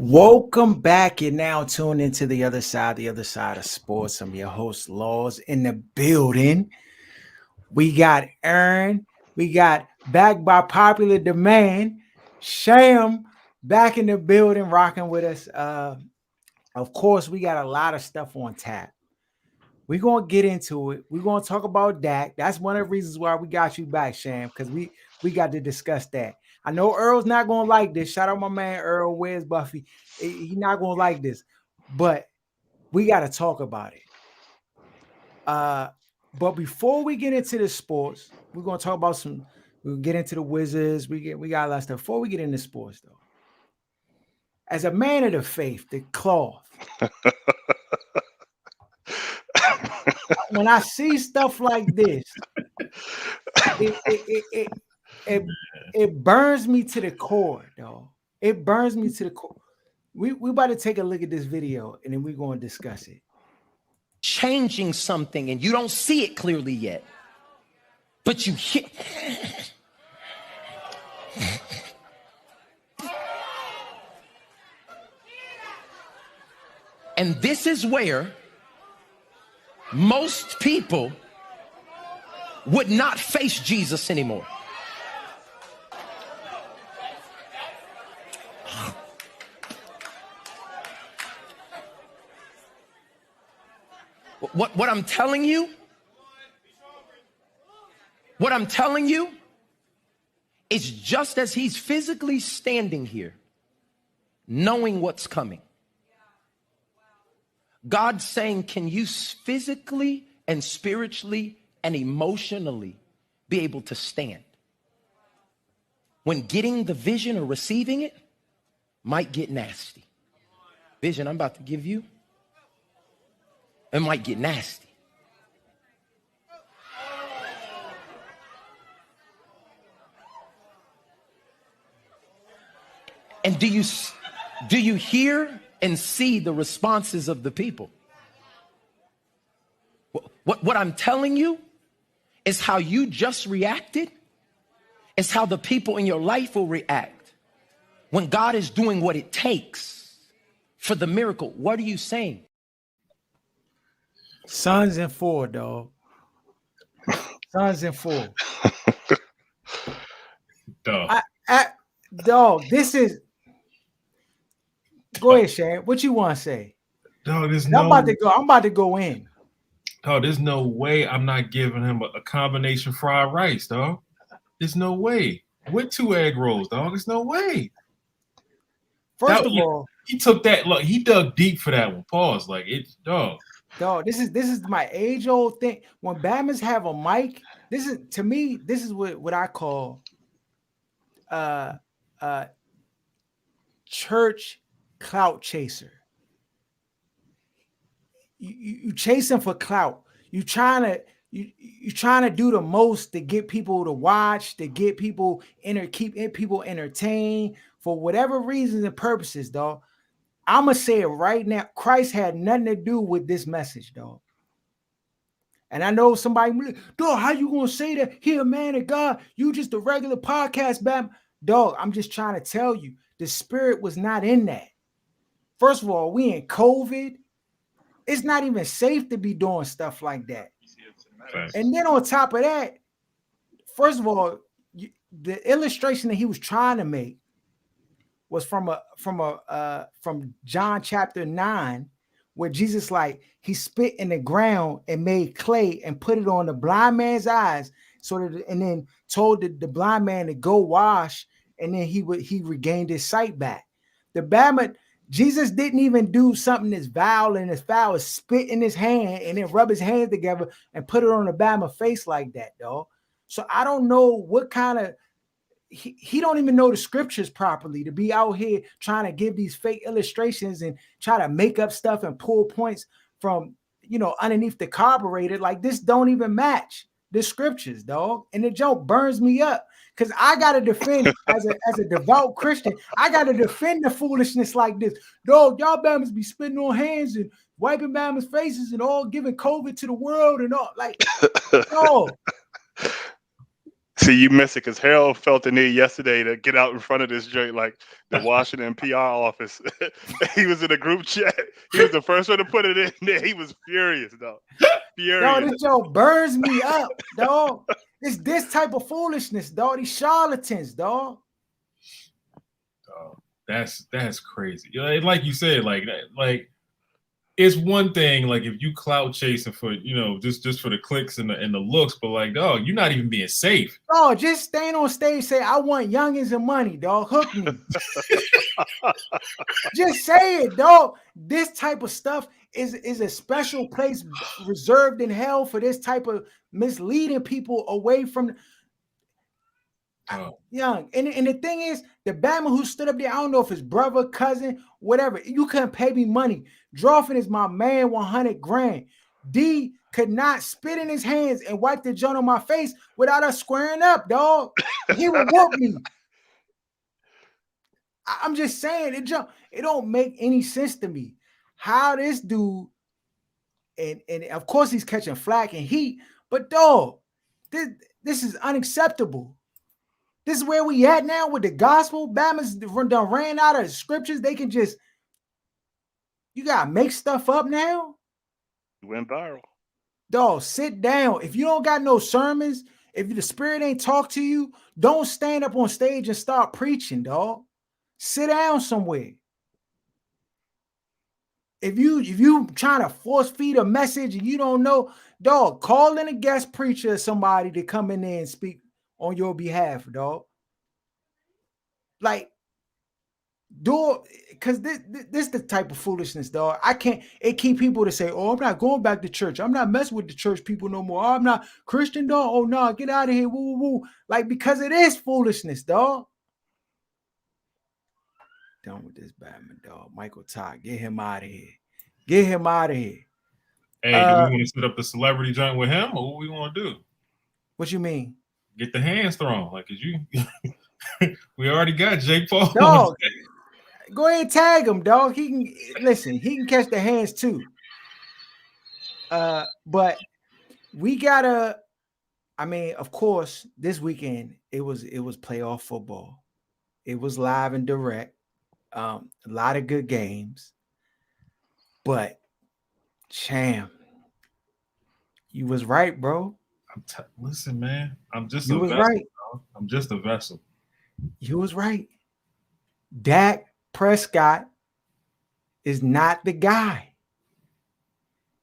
Welcome back. You're now tuned into the other side of sports. I'm your host, Laws, in the building. We got Aaron. We got back by popular demand. Sham back in the building, rocking with us. Of course, we got a lot of stuff on tap. We're gonna get into it. We're gonna talk about Dak. That's one of the reasons why we got you back, Sham, because we got to discuss that. I know Earl's not gonna like this. Shout out my man Earl. Where's Buffy? He's not gonna like this, but we got to talk about it. But before we get into the sports, we're gonna talk about some. We'll get into the Wizards. We got a lot of stuff. Before we get into sports, though, as a man of the faith, the cloth. When I see stuff like this, it burns me to the core, though. It burns me to the core. We about to take a look at this video and then we're going to discuss it. Changing something and you don't see it clearly yet, but you hear. And this is where most people would not face Jesus anymore. What I'm telling you is just as he's physically standing here, knowing what's coming, God's saying, can you physically and spiritually and emotionally be able to stand when getting the vision or receiving it might get nasty? Vision I'm about to give you, it might get nasty. And do you hear and see the responses of the people? What I'm telling you is how you just reacted is how the people in your life will react when God is doing what it takes for the miracle. What are you saying? Sons and four, dog. Sons and four. Dog. Dog, this is. Go ahead, Shane. What you want to say? Dog, I'm about to go in. Dog, there's no way I'm not giving him a combination fried rice, dog. There's no way. With 2 egg rolls, dog. There's no way. First of all, he took that. Look, he dug deep for that one. Pause. Like it, dog. Dog, this is my age-old thing. When Bama's have a mic, this is what I call church clout chaser. You chasing for clout. You trying to do the most to get people to watch, to get people keep people entertained for whatever reasons and purposes, dog. I'm going to say it right now. Christ had nothing to do with this message, dog. And I know somebody, dog, how you going to say that? He a man of God. You just a regular podcast, Bam. Dog, I'm just trying to tell you, the spirit was not in that. First of all, we in COVID. It's not even safe to be doing stuff like that. And then on top of that, first of all, the illustration that he was trying to make was from John chapter 9, where Jesus, like, he spit in the ground and made clay and put it on the blind man's eyes, and then told the blind man to go wash, and then he regained his sight back. Jesus didn't even do something as vile and as foul as spit in his hand and then rub his hands together and put it on the Bama face like that, dog. So I don't know what kind of he don't even know the scriptures properly to be out here trying to give these fake illustrations and try to make up stuff and pull points from, underneath the carburetor. Like, this don't even match the scriptures, dog. And the joke burns me up because I got to defend as a devout Christian. I got to defend the foolishness like this. Dog, y'all Bama's be spitting on hands and wiping Bama's faces and all giving COVID to the world and all. Like, no. See, you missed it because Harold felt the need yesterday to get out in front of this joint, like the Washington PR office. He was in a group chat. He was the first one to put it in there. He was furious, though. Dog, Furious. this joke burns me up, dog. It's this type of foolishness, dog. These charlatans, dog. That's crazy. Like you said, like it's one thing, like if you clout chasing for, just for the clicks and the looks, but like, dog, you're not even being safe. Dog, just stand on stage, say, I want youngins and money, dog. Hook me. Just say it, dog. This type of stuff is a special place reserved in hell for this type of misleading people away from young. And the thing is, the Batman who stood up there, I don't know if his brother, cousin, whatever, you couldn't pay me money. Drawfin is my man, 100 grand. D could not spit in his hands and wipe the joint on my face without us squaring up, dog. He would whoop me. I'm just saying, it don't make any sense to me. How this dude, and of course he's catching flack and heat, but dog, this is unacceptable. This is where we at now with the gospel. Bama's done ran out of scriptures. They can just, you gotta make stuff up now. You went viral. Dog, sit down. If you don't got no sermons, if the spirit ain't talk to you, don't stand up on stage and start preaching, dog. Sit down somewhere. If you trying to force feed a message and you don't know, dog, call in a guest preacher or somebody to come in there and speak on your behalf, dog. Like, do because this the type of foolishness, dog. It keep people to say, oh, I'm not going back to church. I'm not messing with the church people no more. I'm not Christian, dog. Oh no, get out of here. Woo, woo, woo. Like, because it is foolishness, dog. Done with this Batman, dog. Michael Todd, get him out of here. Get him out of here. Hey, do we want to set up the celebrity joint with him, or what we want to do? What you mean? Get the hands thrown, like, cause you. We already got Jake Paul. Dog, go ahead and tag him, dog. He can listen. He can catch the hands too. But we gotta. I mean, of course, this weekend it was playoff football. It was live and direct. A lot of good games. But Cham, you was right, bro. Listen, man. I'm just you a was vessel. right. Bro. I'm just a vessel. You was right. Dak Prescott is not the guy.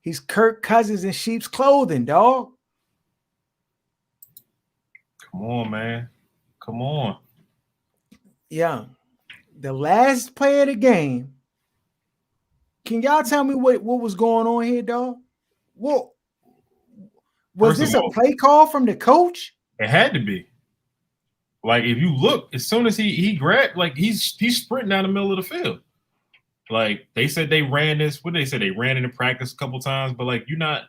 He's Kirk Cousins in sheep's clothing, dog. Come on, man. Come on. Yeah. The last play of the game. Can y'all tell me what was going on here, dog? What was this a play call from the coach? It had to be. Like, if you look, as soon as he grabbed, like he's sprinting down the middle of the field. Like, they said they ran this. What did they say? They ran it in practice a couple times, but like you don't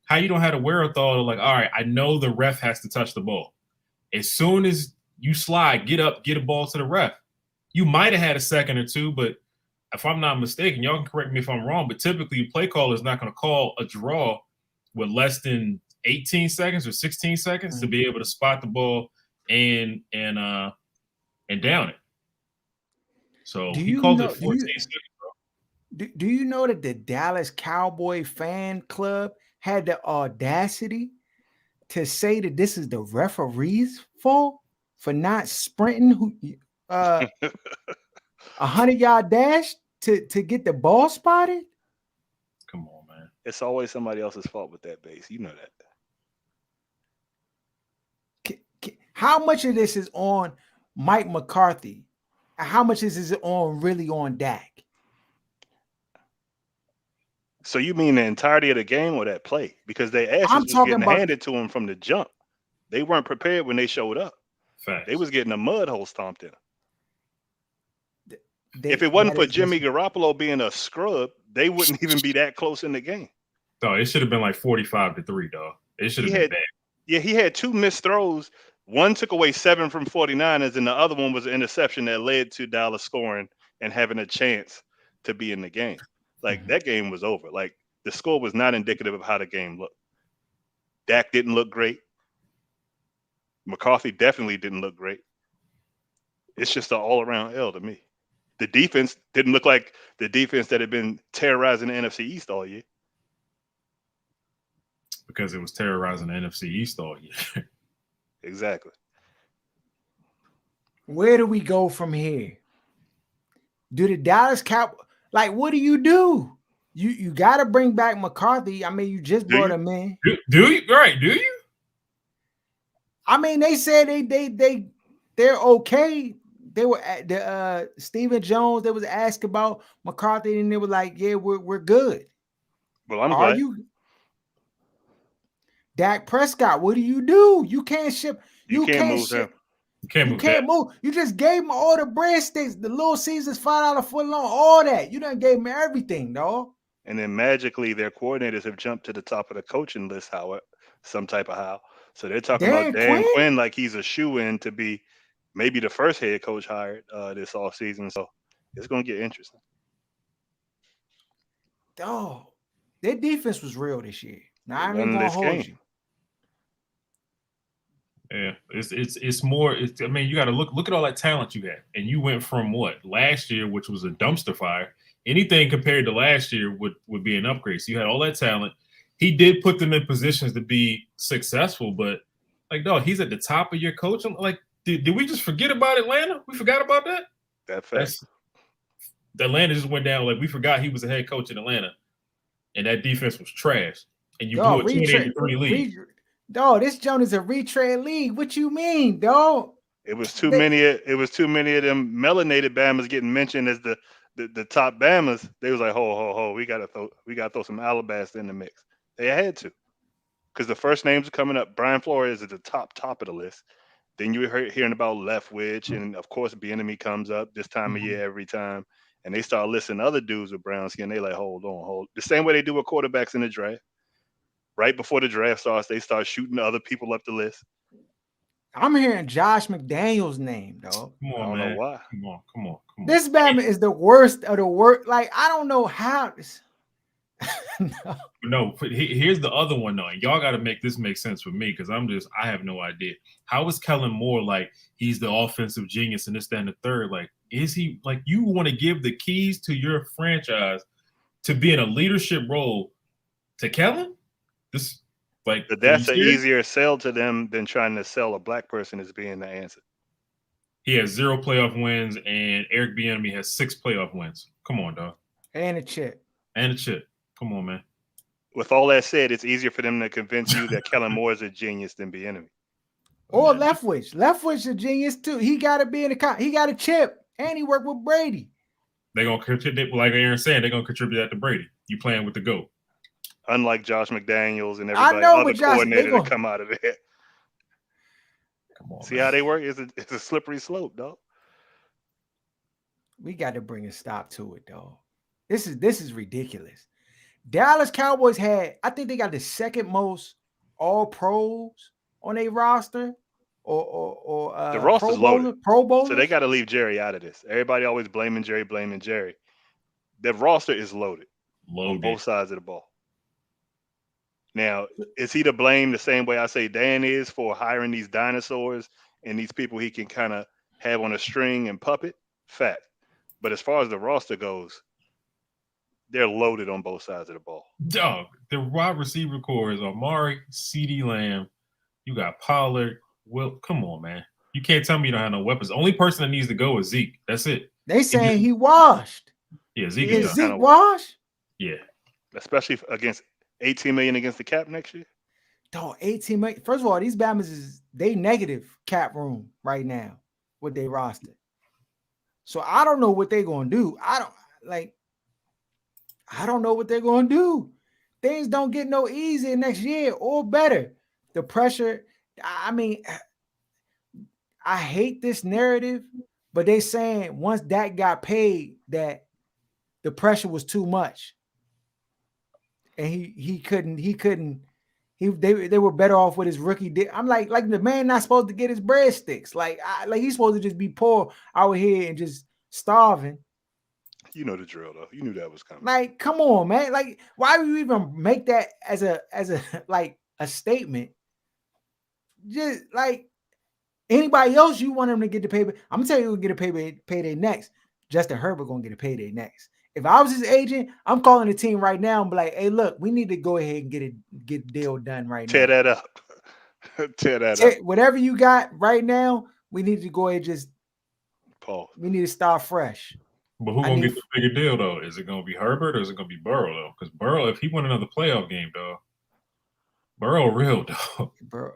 have the wherewithal to like, all right, I know the ref has to touch the ball. As soon as you slide, get up, get a ball to the ref. You might have had a second or two, but if I'm not mistaken, y'all can correct me if I'm wrong, but typically a play caller is not going to call a draw with less than 18 seconds or 16 seconds to be able to spot the ball and down it. So he called it 14 seconds, bro. Do you know that the Dallas Cowboy fan club had the audacity to say that this is the referee's fault for not sprinting 100-yard dash to get the ball spotted? Come on, man. It's always somebody else's fault with that base. You know that. How much of this is on Mike McCarthy? And how much is it really on Dak? So you mean the entirety of the game or that play? Because they asses was getting handed to them from the jump. They weren't prepared when they showed up. Facts. They was getting a mud hole stomped in. If it wasn't for Jimmy Garoppolo being a scrub, they wouldn't even be that close in the game. No, it should have been like 45-3, dog. It should have been bad. Yeah, he had two missed throws. One took away 7 from 49ers, and the other one was an interception that led to Dallas scoring and having a chance to be in the game. Like, that game was over. Like, the score was not indicative of how the game looked. Dak didn't look great. McCarthy definitely didn't look great. It's just an all-around L to me. The defense didn't look like the defense that had been terrorizing the NFC East all year. Because it was terrorizing the NFC East all year. Exactly. Where do we go from here? Do the Dallas Cowboys, like, what do? You got to bring back McCarthy. I mean, you just brought him in. Do you? Right? Do you? I mean, they said they're okay. They were at the Stephen Jones. They was asked about McCarthy, and they were like, "Yeah, we're good." Well, I'm Are glad. you Dak Prescott? What do? You can't ship. You can't move ship. him. You can't move. You just gave him all the breadsticks, the Little Caesars $5 foot long, all that. You done gave him everything, dog. And then magically, their coordinators have jumped to the top of the coaching list, some type of how. So they're talking about Dan Quinn like he's a shoe-in to be maybe the first head coach hired this offseason. So it's going to get interesting. Dog, their defense was real this year. Now, I'm won going to this hold game. you. Yeah, it's more. I mean, you got to look at all that talent you had, and you went from what last year, which was a dumpster fire. Anything compared to last year would be an upgrade. So you had all that talent. He did put them in positions to be successful, but like, no, he's at the top of your coaching. Like, did we just forget about Atlanta? We forgot about that. That's Atlanta just went down. Like, we forgot he was a head coach in Atlanta, and that defense was trash. And you blew a 28-3 lead. Dog, this joint is a retread league. What you mean, dog? It was too many of them melanated Bamas getting mentioned as the top Bamas. They was like, ho, we gotta throw some Alabaster in the mix. They had to, because the first names are coming up. Brian Flores is at the top of the list. Then you were hearing about Leftwich, and of course, Bieniemy comes up this time of year every time, and they start listing other dudes with brown skin. They like, hold on, the same way they do with quarterbacks in the draft. Right before the draft starts, they start shooting other people up the list. I'm hearing Josh McDaniels' name, dog. Come on, I don't man. know why. Come on. This Bama is the worst of the worst. Like, I don't know how this. No, here's the other one though. And y'all got to make this make sense for me, because I have no idea. How is Kellen Moore like he's the offensive genius and this, that, and the third? Like, is he like, you want to give the keys to your franchise to be in a leadership role to Kellen? But that's an easier sell to them than trying to sell a black person as being the answer. He has 0 playoff wins, and Eric Bieniemy has 6 playoff wins. Come on, dog. And a chip. Come on, man. With all that said, it's easier for them to convince you that Kellen Moore is a genius than Bieniemy. Or Leftwich. Leftwich is a genius too. He got to be in the he got a chip, and he worked with Brady. They're gonna contribute, like Aaron saying, they're gonna contribute that to Brady. You playing with the GOAT. Unlike Josh McDaniels and everybody other coordinator to come out of there. Come on, see man. How they work? It's a slippery slope, dog. We got to bring a stop to it, dog. This is ridiculous. Dallas Cowboys I think they got the second most all pros on their roster, or the roster's loaded. Pro Bowlers. So they got to leave Jerry out of this. Everybody always blaming Jerry. That roster is loaded on both sides of the ball. Now, is he to blame the same way I say Dan is for hiring these dinosaurs and these people he can kind of have on a string and puppet? Fact. But as far as the roster goes, they're loaded on both sides of the ball. Dog, the wide receiver core is Amari, CeeDee Lamb. You got Pollard. Well, come on, man. You can't tell me you don't have no weapons. The only person that needs to go is Zeke. That's it. They saying he washed. Yeah, Zeke is Zeke washed? Yeah. Especially against $18 million against the cap next year. Dog, 18 million. First of all, these Bamas they negative cap room right now with their roster. So I don't know what they're gonna do. I don't know what they're gonna do. Things don't get no easier next year or better. The pressure. I mean, I hate this narrative, but they saying once Dak got paid that the pressure was too much. And they were better off with his rookie deal. I'm like the man not supposed to get his breadsticks. Like he's supposed to just be poor out here and just starving. You know the drill though. You knew that was coming. Like, come on, man. Like, why would you even make that as a like a statement? Just like Anybody else you want them to get the payday? I'm gonna tell you who get a payday next. Justin Herbert gonna get a payday next. If I was his agent, I'm calling the team right now and be like, "Hey, look, we need to go ahead and get the deal done right Tear now. that up. Tear that up. Whatever you got right now, we need to go ahead and just Pause. we need to start fresh." But who gonna get the bigger deal though? Is it gonna be Herbert or is it gonna be Burrow though? Because Burrow, if he won another playoff game, though, Burrow real dog.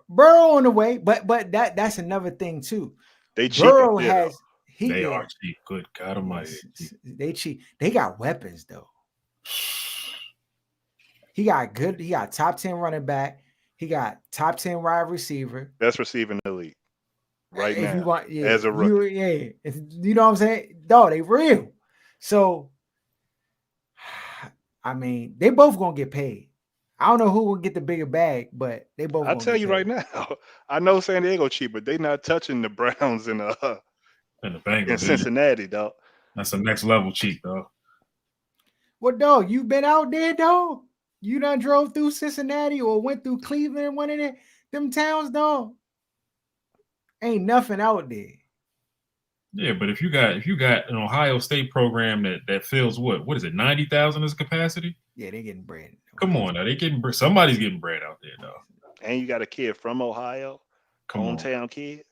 Burrow on the way, but that's another thing too. They cheap Burrow up there, has though. They are cheap. Good God Almighty. They cheap. They got weapons though. He got top 10 running back. He got top 10 wide receiver. Best receiver in the league. Right if now. You want, yeah, as a rookie. You know what I'm saying? No, they real. So I mean, they both gonna get paid. I don't know who will get the bigger bag, but they both. I'll tell you right now. I know San Diego cheap, but they not touching the Browns and the Bengals in Cincinnati, dog. That's the next level cheap, dog. Well, dog, you been out there, dog? You done drove through Cincinnati or went through Cleveland, one of them towns, dog? Ain't nothing out there. Yeah, but if you got an Ohio State program that fills what is it, 90,000 is capacity? Yeah, they getting bread. Come on now, somebody's getting bread out there, though. And you got a kid from Ohio, hometown kid.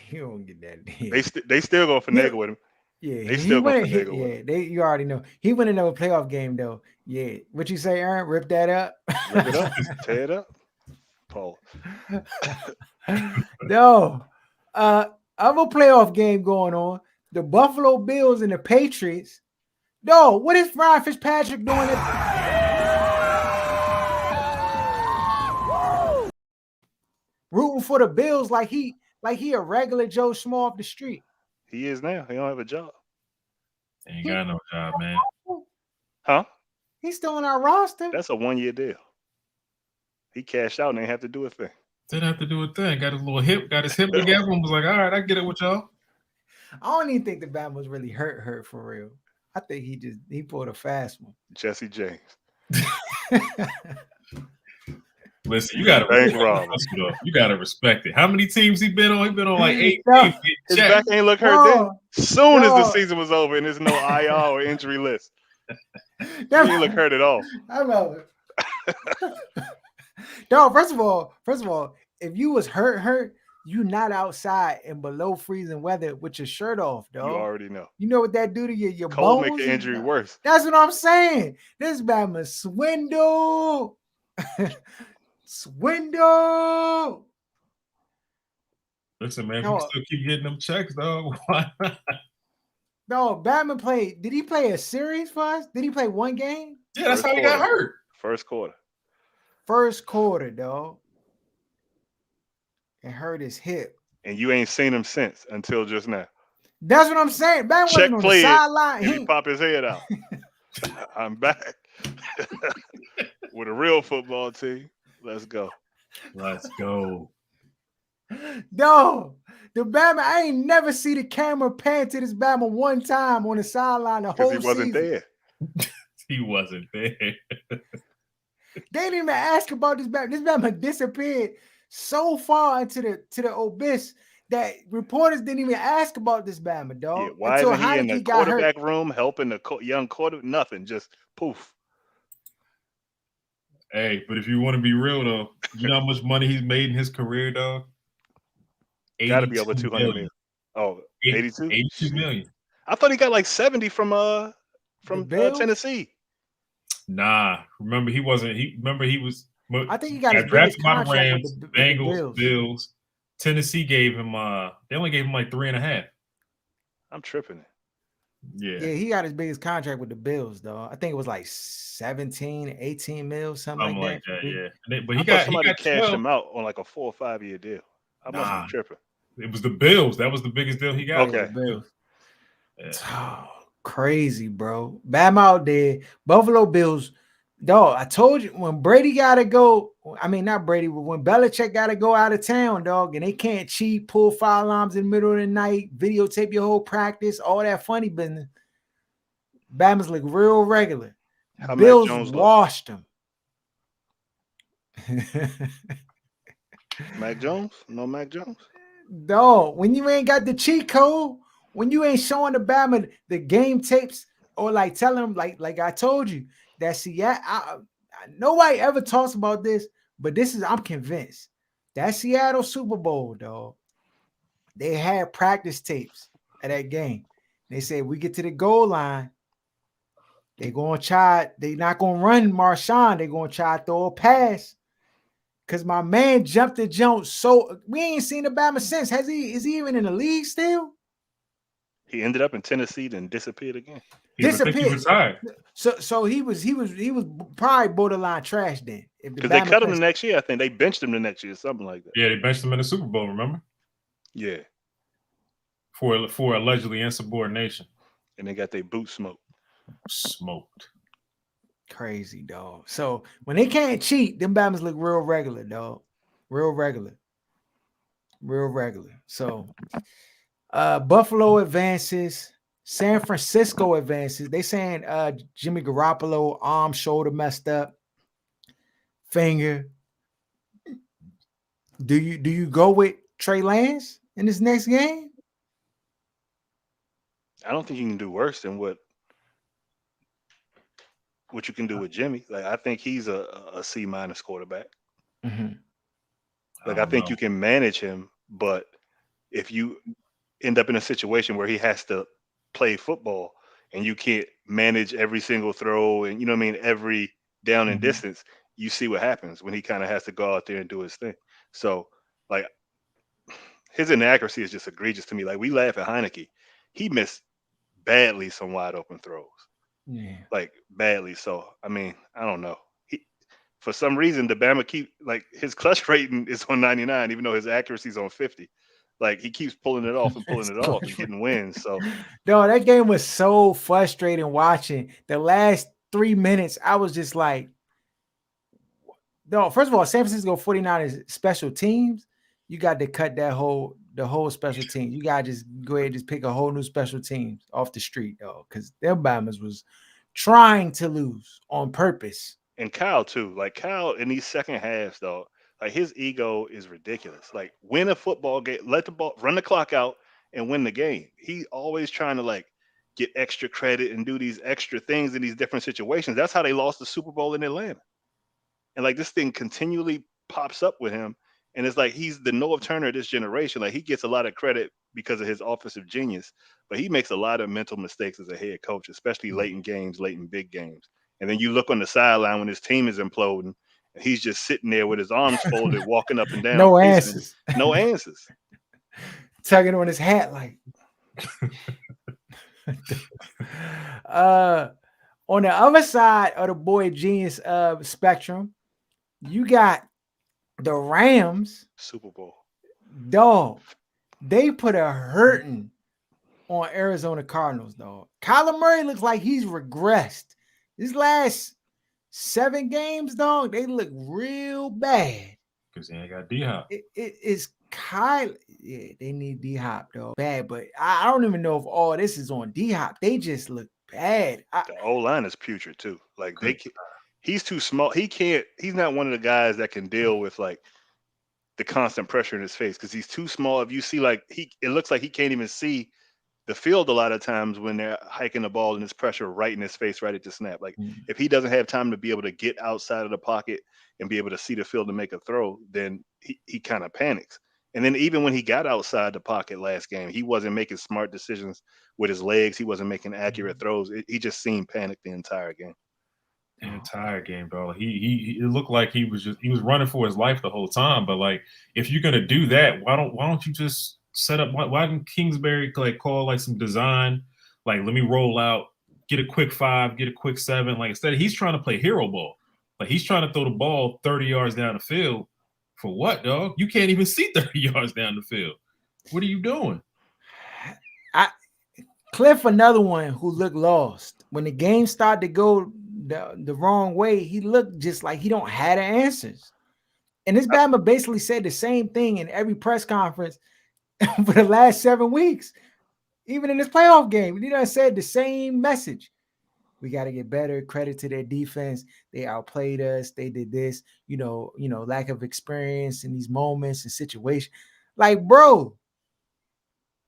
You don't get that. They still go finagle with him. Yeah, they still go finagle with him. You already know he went into a playoff game though. Yeah, what you say, Aaron? Rip that up. Rip it up. Tear it up. Paul. No, other playoff game going on. The Buffalo Bills and the Patriots. No, what is Ryan Fitzpatrick doing? Rooting for the Bills like he a regular Joe Schmo off the street. He is now. He don't have a job. Ain't got no job, man. Huh? He's still on our roster. That's a 1-year deal. He cashed out and ain't have to do a thing. Didn't have to do a thing. Got his little hip, got his hip together and was like, all right, I get it with y'all. I don't even think the Bama was really hurt for real. I think he pulled a fast one. Jesse James. Listen, you gotta respect it. How many teams he been on? He been on like 8 teams. His back ain't look hurt then. Soon as the season was over and there's no IR or injury list. He didn't look hurt at all. I know it. No, first of all, if you was hurt, you not outside in below freezing weather with your shirt off, dog. You already know. You know what that do to your cold bones? Make the injury worse. That's what I'm saying. This Bama swindle. Swindle. Listen, man, we still keep getting them checks, dog. No, Batman played. Did he play a series for us? Did he play one game? Yeah, that's how he got hurt. First quarter, dog. And hurt his hip. And you ain't seen him since until just now. That's what I'm saying. Batman wasn't on the sideline. He pop his head out. I'm back with a real football team. Let's go. Let's go. No, the Bama, I ain't never see the camera pan to this Bama one time on the sideline the whole season. He wasn't there. He wasn't there. They didn't even ask about this Bama. This Bama disappeared so far into the abyss that reporters didn't even ask about this Bama, dog. Yeah, why isn't he in the quarterback room helping the young quarterback? Nothing, just poof. Hey, but if you want to be real, though, you know how much money he's made in his career, dog? Got to be over 200 million. Oh, 82? 82 million. I thought he got like 70 from Tennessee. Nah, remember he wasn't. He was. I think he got his biggest contract by the Rams, with the Bengals, Bills. Tennessee gave him. They only gave him like 3.5. I'm tripping. Yeah, he got his biggest contract with the Bills, though. I think it was like 17, 18 mil, something like that. Yeah. But he got cashed him out on like a 4 or 5 year deal. I must be tripping. It was the Bills. That was the biggest deal he got. Okay. The Bills. Yeah. Oh, crazy, bro. Bam out there. Buffalo Bills. Dog, I told you when Brady got to go. I mean, not Brady, but when Belichick got to go out of town, dog, and they can't cheat, pull fire alarms in the middle of the night, videotape your whole practice, all that funny business. Bama's look real regular. Bills washed them. Mac Jones? No Mac Jones? Dog, when you ain't got the cheat code, when you ain't showing the Bama the game tapes, or like telling them, like I told you, that Seattle, nobody ever talks about this, but I'm convinced that Seattle Super Bowl, dog, they had practice tapes at that game. They said we get to the goal line, they not gonna run Marshawn, they gonna try to throw a pass. Cause my man jumped the jump, so we ain't seen Alabama since. Is he even in the league still? He ended up in Tennessee and disappeared again. I think he retired. So he was probably borderline trash then. Because they cut him the next year, I think they benched him the next year, something like that. Yeah, they benched him in the Super Bowl. Remember? Yeah. For allegedly insubordination. And they got their boots smoked. Crazy, dog. So when they can't cheat, them Bama's look real regular, dog. Real regular. So Buffalo advances, San Francisco advances. They saying Jimmy Garoppolo arm, shoulder messed up, finger. Do you go with Trey Lance in this next game? I don't think you can do worse than what you can do with Jimmy. Like, I think he's a C- quarterback. Mm-hmm. Like, I think you can manage him, but if you end up in a situation where he has to play football and you can't manage every single throw and, you know what I mean, every down and distance, you see what happens when he kind of has to go out there and do his thing. So, like, his inaccuracy is just egregious to me. Like, we laugh at Heineke. He missed badly some wide open throws. Yeah. Like, badly. So, I mean, I don't know. For some reason, the Bama his clutch rating is on 99, even though his accuracy is on 50. Like, he keeps pulling it off and getting wins. So, no, that game was so frustrating watching. The last 3 minutes, I was just like, no, first of all, San Francisco 49ers special teams, you got to cut the whole special team. You got to just go ahead and just pick a whole new special teams off the street, though, because them Bamas was trying to lose on purpose. And Kyle, too. Like, Kyle in these second halves, though, like, his ego is ridiculous. Like, win a football game, run the clock out and win the game. He always trying to, like, get extra credit and do these extra things in these different situations. That's how they lost the Super Bowl in Atlanta. And, like, this thing continually pops up with him. And it's like he's the Noah Turner of this generation. Like, he gets a lot of credit because of his offensive genius, but he makes a lot of mental mistakes as a head coach, especially late in games, late in big games. And then you look on the sideline when his team is imploding, and he's just sitting there with his arms folded, walking up and down. No answers. No answers. Tugging on his hat like. On the other side of the boy genius spectrum, you got the Rams. Super Bowl. Dog, they put a hurting on Arizona Cardinals, dog. Kyler Murray looks like he's regressed. These last 7 games, dog, they look real bad. Because they ain't got D-Hop. It's Kyler. Yeah, they need D-Hop, though. Bad, but I don't even know if all this is on D-Hop. They just look bad. The O-line is putrid, too. Like, he's too small. He's not one of the guys that can deal with, like, the constant pressure in his face because he's too small. If you see, like, it looks like he can't even see the field a lot of times when they're hiking the ball and there's pressure right in his face right at the snap. Like, if he doesn't have time to be able to get outside of the pocket and be able to see the field and make a throw, then he kind of panics. And then even when he got outside the pocket last game, he wasn't making smart decisions with his legs. He wasn't making accurate throws. He just seemed panicked the entire game. The entire game, bro. He it looked like he was running for his life the whole time. But, like, if you're gonna do that, why don't you just set up? Why didn't Kingsbury call like some design? Like, let me roll out, get a quick 5, get a quick 7. Like, instead he's trying to play hero ball. Like, he's trying to throw the ball 30 yards down the field. For what, dog? You can't even see 30 yards down the field. What are you doing? Cliff, another one who looked lost. When the game started to go the wrong way, he looked just like he don't have the answers. And this Bama basically said the same thing in every press conference for the last 7 weeks. Even in this playoff game, he done said the same message. We got to get better. Credit to their defense. They outplayed us. They did this. Lack of experience in these moments and situations. Like, bro,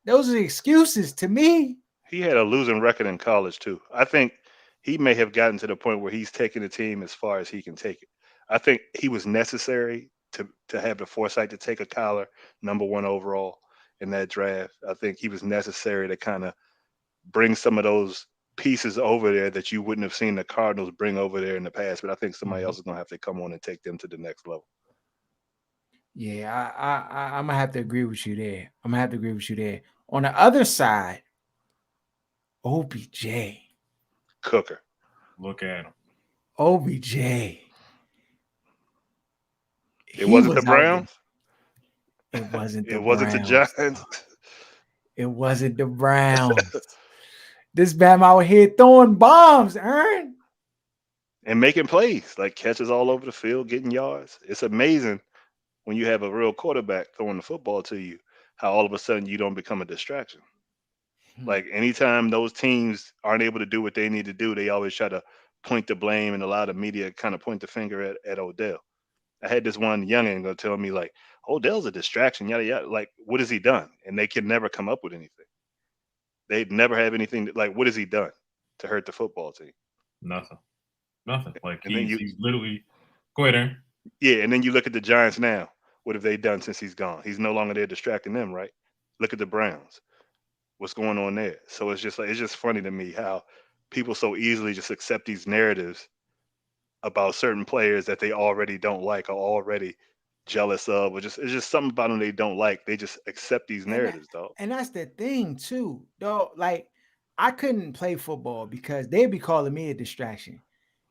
Those are excuses to me. He had a losing record in college too. I think he may have gotten to the point where he's taking the team as far as he can take it. I think he was necessary to have the foresight to take a Kyler #1 overall in that draft. I think he was necessary to kind of bring some of those pieces over there that you wouldn't have seen the Cardinals bring over there in the past. But I think somebody else is going to have to come on and take them to the next level. Yeah, I'm gonna have to agree with you there. I'm gonna have to agree with you there. On the other side, OBJ. Cooker. Look at him. OBJ. It wasn't the was out there. Browns. It wasn't the It wasn't the Browns. Giants. It wasn't the Browns. This Bam out here throwing bombs, Ern. And making plays, like catches all over the field, getting yards. It's amazing when you have a real quarterback throwing the football to you, how all of a sudden you don't become a distraction. Like anytime those teams aren't able to do what they need to do, they always try to point the blame and allow the media to kind of point the finger at Odell. I had this one youngin go tell me like, Odell's a distraction, yada yada. Like, what has he done? And they can never come up with anything. They'd never have anything like, what has he done to hurt the football team? Nothing. Like And then he's literally. Go ahead, Aaron. Yeah, and then you look at the Giants now. What have they done since he's gone? He's no longer there distracting them, right? Look at the Browns. What's going on there? So it's just funny to me how people so easily just accept these narratives about certain players that they already don't like or already jealous of, or just it's just something about them they don't like. They just accept these narratives, dog. And that's the thing too, though. Like, I couldn't play football because they'd be calling me a distraction.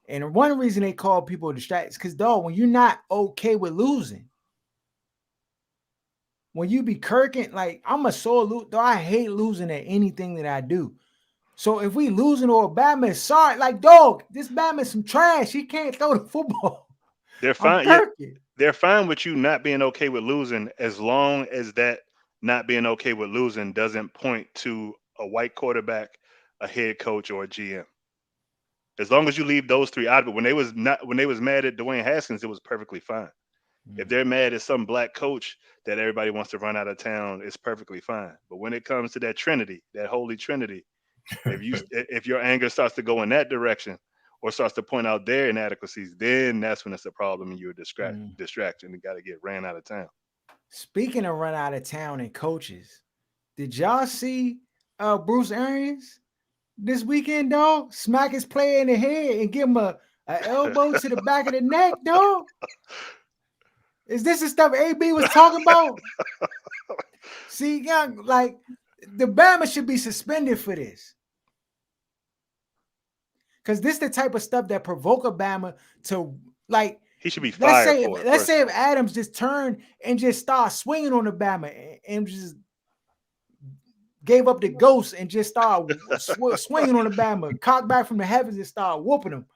And one reason they call people distracted is because, dog, when you're not okay with losing, when you be kirking, like, I'm a sore loser, though I hate losing at anything that I do. So if we losing or Bama is sorry, like, dog, this Bama is some trash. He can't throw the football. They're I'm fine. Yeah, kirking. they're fine with you not being okay with losing as long as that not being okay with losing doesn't point to a white quarterback, a head coach, or a GM. As long as you leave those three out of it, when they was mad at Dwayne Haskins, it was perfectly fine. If they're mad at some black coach that everybody wants to run out of town, it's perfectly fine. But when it comes to that Trinity, that holy Trinity, if your anger starts to go in that direction or starts to point out their inadequacies, then that's when it's a problem and you're a distraction and got to get ran out of town. Speaking of run out of town and coaches, did y'all see Bruce Arians this weekend, dog? Smack his player in the head and give him a elbow to the back of the neck, dog. Is this the stuff AB was talking about? See, young, like, the Bama should be suspended for this. Because this is the type of stuff that provoke a Bama to, like, he should be fired for it. Let's say if Adams just turned and just started swinging on the Bama and just gave up the ghost and just started swinging on the Bama, cocked back from the heavens and started whooping him.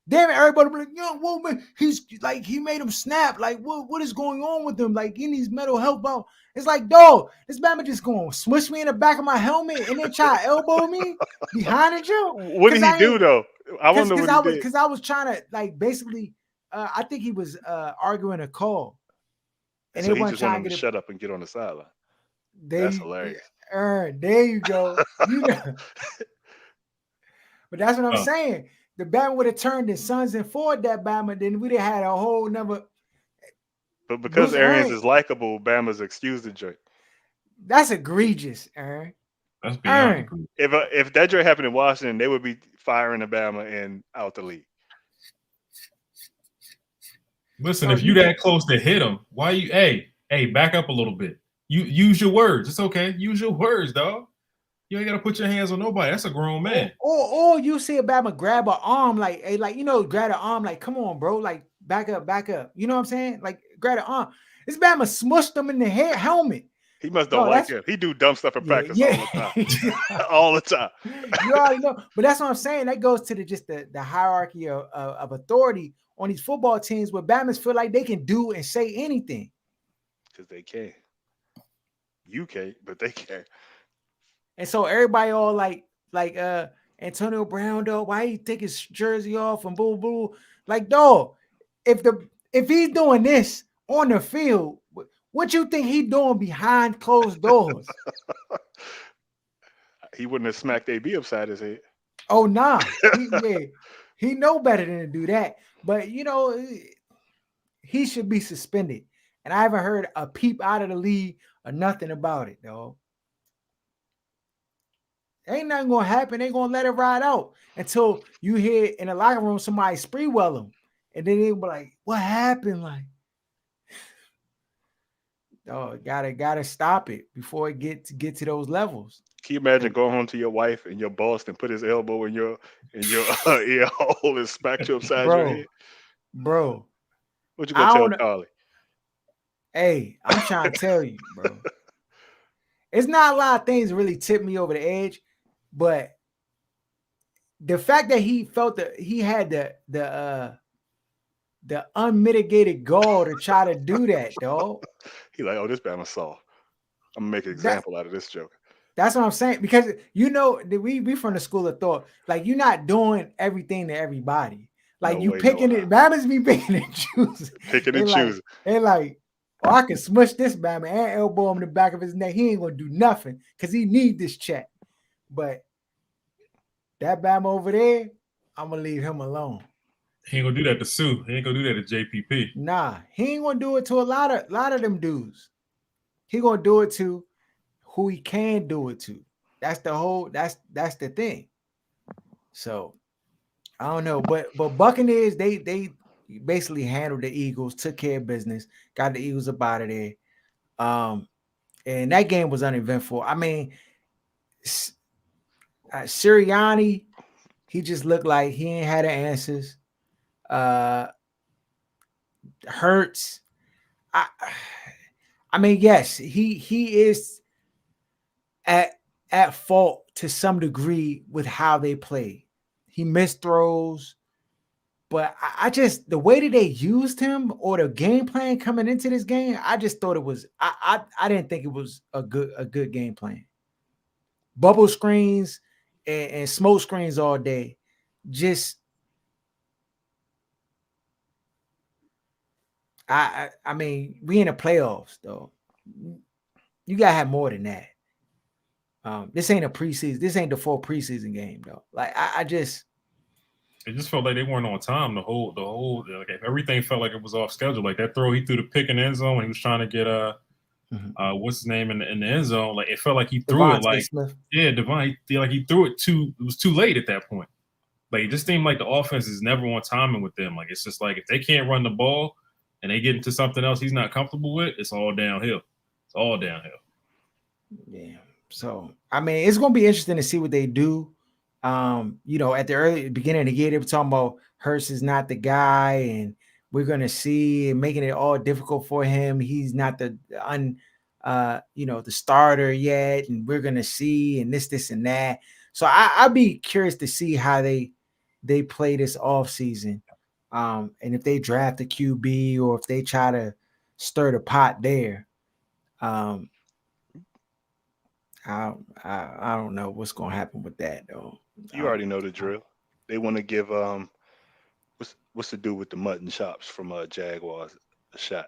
Then everybody be like, yo, whoa, man, he's like, he made him snap. Like, what is going on with him? Like, he needs mental health. Bro. It's like, dog, this Bama just going to smush me in the back of my helmet and then try to elbow me behind the jump. What did he do, though? I wonder what he did. Because I was trying to, like, basically, I think he was arguing a call. And so he just wanted him to shut up and get on the sideline. That's hilarious. There you go. You know. But that's what I'm saying. The Bama would have turned his sons and Ford that Bama, then we'd have had a whole number. But because Arians is likable, Bama's excused the joint. That's egregious, Aaron. That's beyond egregious. If that joint happened in Washington, they would be firing Bama and out the league. Listen, if you that close to hit him, why you? Hey, back up a little bit. You use your words. It's okay. Use your words, dog. You ain't gotta put your hands on nobody. That's a grown man. Or you see a Bama grab an arm, like, hey, like, grab an arm, like, come on, bro, like, back up. You know what I'm saying? Like, grab an arm. This Bama smushed him in the helmet. He must don't like him. He do dumb stuff in practice all the time. All the time. You already know. But that's what I'm saying. That goes to the hierarchy of authority on these football teams where Bama's feel like they can do and say anything. Because they can. You can't, but they can. And so everybody all like Antonio Brown, though, why he take his jersey off and boo boo? Like, dog, if he's doing this on the field, what you think he doing behind closed doors? He wouldn't have smacked AB upside his head. Oh nah, he know better than to do that. But you know, he should be suspended. And I haven't heard a peep out of the league or nothing about it, though. Ain't nothing gonna happen. They gonna let it ride out until you hear in the locker room somebody spree well him, and then they be like, "What happened?" Like, oh, gotta stop it before it get to those levels. Can you imagine going home to your wife and your boss and put his elbow in your ear hole and smack you upside your Bro, head? bro, What you gonna I tell don't. Carly? Hey, I'm trying to tell you, bro. It's not a lot of things really tip me over the edge, but the fact that he felt that he had the unmitigated gall to try to do that, dog. He like, oh, this Bama soft. I'm gonna make an That example out of this joke. that's what I'm saying. Because you know that we from the school of thought, like you're not doing everything to everybody. Like No you way, no picking how. it, Bama's be picking and choosing. Picking They and like, choosing. they like, oh, I can smush this Bama and elbow him in the back of his neck. He ain't gonna do nothing because he need this check. But that Bama over there, I'm gonna leave him alone. He ain't gonna do that to Sue. He ain't gonna do that to JPP. Nah, he ain't gonna do it to a lot of them dudes. He gonna do it to who he can do it to. That's the whole. That's the thing. So I don't know, but Buccaneers they basically handled the Eagles, took care of business, got the Eagles up out of there. Um, and that game was uneventful. I mean, Sirianni, he just looked like he ain't had the answers. Uh, Hurts, I, I mean, yes, he is at fault to some degree with how they play. He missed throws, but I just the way that they used him or the game plan coming into this game, I just thought it was I didn't think it was a good game plan. Bubble screens and smoke screens all day. Just I mean, we in the playoffs though. You gotta have more than that. This ain't a preseason. This ain't the full preseason game though. Like I just It just felt like they weren't on time. The whole like everything felt like it was off schedule. Like that throw he threw the pick in the end zone when he was trying to get what's his name in the end zone. Like it felt like he threw it Devontae like Smith. Devon. He threw it too. It was too late at that point. Like it just seemed like the offense is never on timing with them. Like it's just like if they can't run the ball and they get into something else he's not comfortable with, it's all downhill. It's all downhill. Yeah. So I mean, it's gonna be interesting to see what they do. You know, at the early beginning of the year, they were talking about Hurst is not the guy, and we're gonna see and making it all difficult for him. He's not the the starter yet, and we're gonna see and this and that. So I'd be curious to see how they play this off season. And if they draft a QB or if they try to stir the pot there. Um, I don't know what's gonna happen with that though. You already know the drill. They want to give what's the dude with the mutton chops from Jaguars a shot.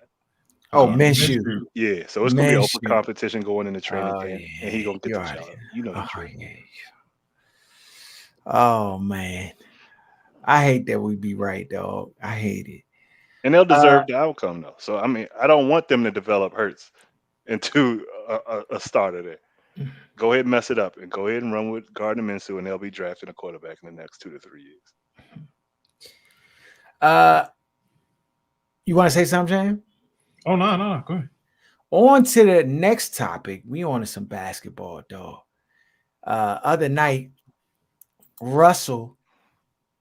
Oh, Minshew. Minshew. Yeah, so it's gonna be open Minshew. competition going into training Oh camp, yeah, and he gonna get you the already. job. You know the Oh drill. yeah. Oh man, I hate that we be right, dog. I hate it. And they'll Uh, deserve the outcome though. So I mean, I don't want them to develop Hurts into a starter there. Go ahead and mess it up, and go ahead and run with Gardner Minshew, and they'll be drafting a quarterback in the next 2 to 3 years. uh, you want to say something, James? Oh no, go ahead. On to the next topic. We on to some basketball, dog. Other night, Russell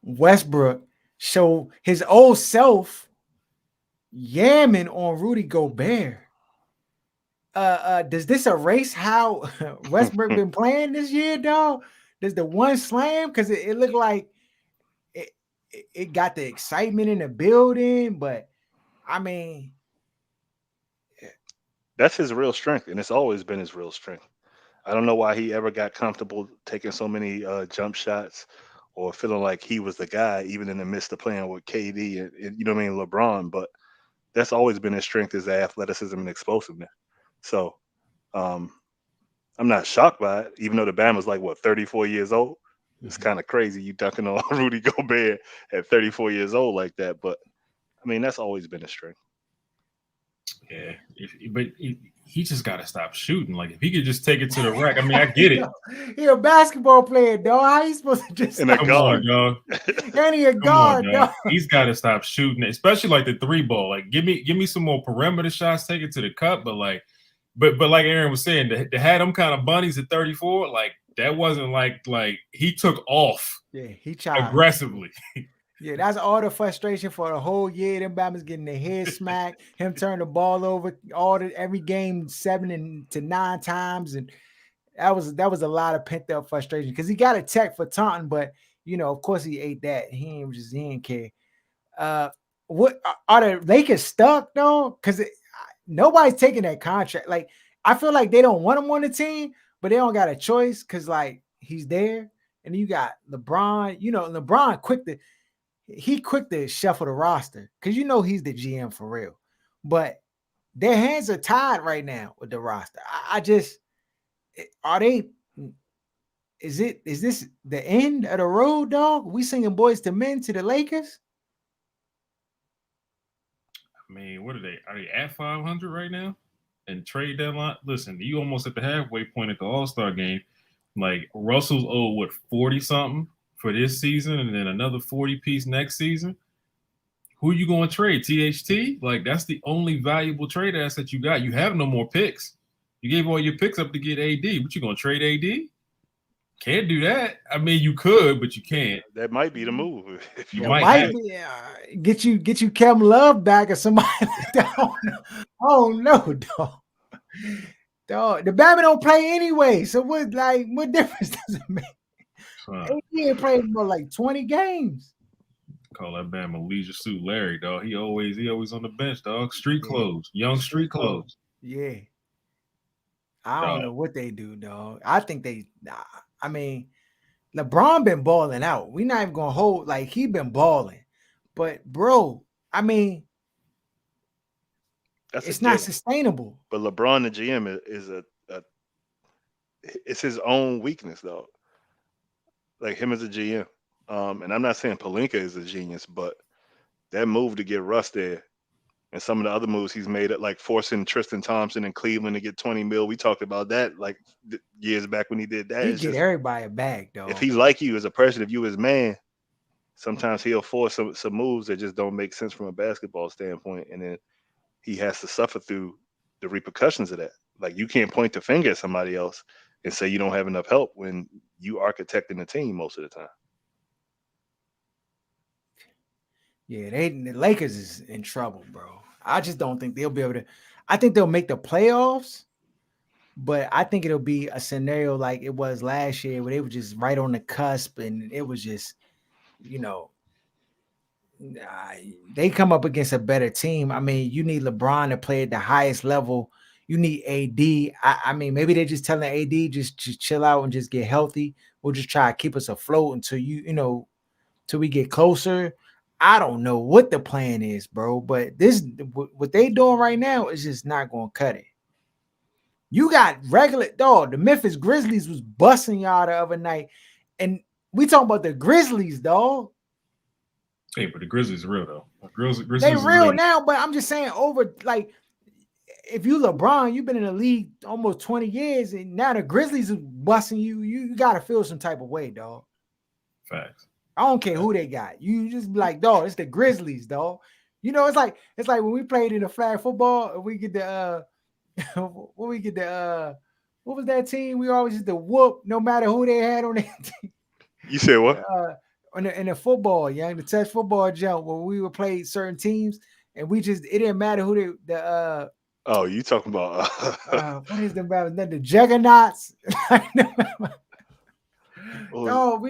Westbrook showed his old self yamming on Rudy Gobert. Does this erase how Westbrook been playing this year, dog? Does the one slam? Because it looked like it got the excitement in the building, but I mean, That's his real strength, and it's always been his real strength. I don't know why he ever got comfortable taking so many jump shots or feeling like he was the guy, even in the midst of playing with KD and you know what I mean, LeBron. But that's always been his strength is the athleticism and explosiveness. So um, I'm not shocked by it, even though the Bama's like what 34 years old. It's Mhm. kind of crazy you dunking on Rudy Gobert at 34 years old like that. But I mean, that's always been a strength. Yeah, but he just got to stop shooting. Like if he could just take it to the rack. I mean, I get it. He a basketball player, dog. How you supposed to just And a stop Come on, guard. dog. shooting? And he a Come on, guard, dog. dog. He's got to stop shooting, especially like the three ball. Like give me some more perimeter shots, take it to the cup. But like Aaron was saying, to have them kind of bunnies at 34, like that wasn't like he took off Yeah, he tried. aggressively. Yeah, that's all the frustration for the whole year. Them Bama's getting their head smacked, him turn the ball over every game 7 to 9 times, and that was a lot of pent up frustration because he got a tech for taunting, but of course he ate that. He didn't care. What are the Lakers stuck though? Because nobody's taking that contract. Like I feel like they don't want him on the team, but they don't got a choice because like he's there, and you got LeBron. LeBron quick to shuffle the roster because he's the GM for real. But their hands are tied right now with the roster. I just are they is this the end of the road, dog? We singing Boys to Men to the Lakers? I mean, what are they? Are they at 500 right now? And trade deadline. Listen, you almost at the halfway point at the All-Star game. Like Russell's owed what 40 something for this season, and then another 40 piece next season. Who are you going to trade? THT? Like that's the only valuable trade asset you got. You have no more picks. You gave all your picks up to get AD. What you going to trade AD? Can't do that. I mean, you could, but you can't. That might be the move. If You you It might want might have. to. be get you Kevin Love back or somebody like that. Oh no, dog. Dog, the Bama don't play anyway. So what difference does it make? Son, He ain't played more like 20 games. call that Bama Leisure Suit Larry, dog. He always on the bench, dog. Street Yeah. clothes, young street clothes, Yeah. I don't dog. know what they do, dog. I think I mean, LeBron been balling out. We not even gonna hold like he been balling. But bro, I mean, That's a it's not given. sustainable. But LeBron, the GM, is a it's his own weakness though. Like him as a GM. And I'm not saying Palinka is a genius, but that move to get Russ there and some of the other moves he's made, like forcing Tristan Thompson in Cleveland to get 20 mil. We talked about that like years back when he did that. He It's get just everybody a bag, if dog. he like you as a person, if you his man, sometimes he'll force some moves that just don't make sense from a basketball standpoint, and then he has to suffer through the repercussions of that. Like you can't point the finger at somebody else and say you don't have enough help when you architecting the team most of the time. Yeah, the Lakers is in trouble, bro. I just don't think they'll be able to. I think they'll make the playoffs, but I think it'll be a scenario like it was last year where they were just right on the cusp and it was just, you know, they come up against a better team. I mean, you need LeBron to play at the highest level. You need AD. I mean, maybe they're just telling AD just chill out and just get healthy. We'll just try to keep us afloat until till we get closer. I don't know what the plan is, bro. But what they doing right now is just not going to cut it. You got regular dog. The Memphis Grizzlies was busting y'all the other night, and we talking about the Grizzlies, dog. Hey, but the Grizzlies are real though. Grizzlies They is real real. now, but I'm just saying over like if you LeBron, you've been in the league almost 20 years, and now the Grizzlies are busting you. You got to feel some type of way, dog. Facts. I don't care who they got. You just be like, dog, it's the Grizzlies, dog. It's like when we played in the flag football, we get the when we get the what was that team? We always used to whoop no matter who they had on their team. You said what? In the football, the touch football jump when we would play certain teams and it didn't matter who Oh, you talking about what is the the juggernauts? oh, Dog,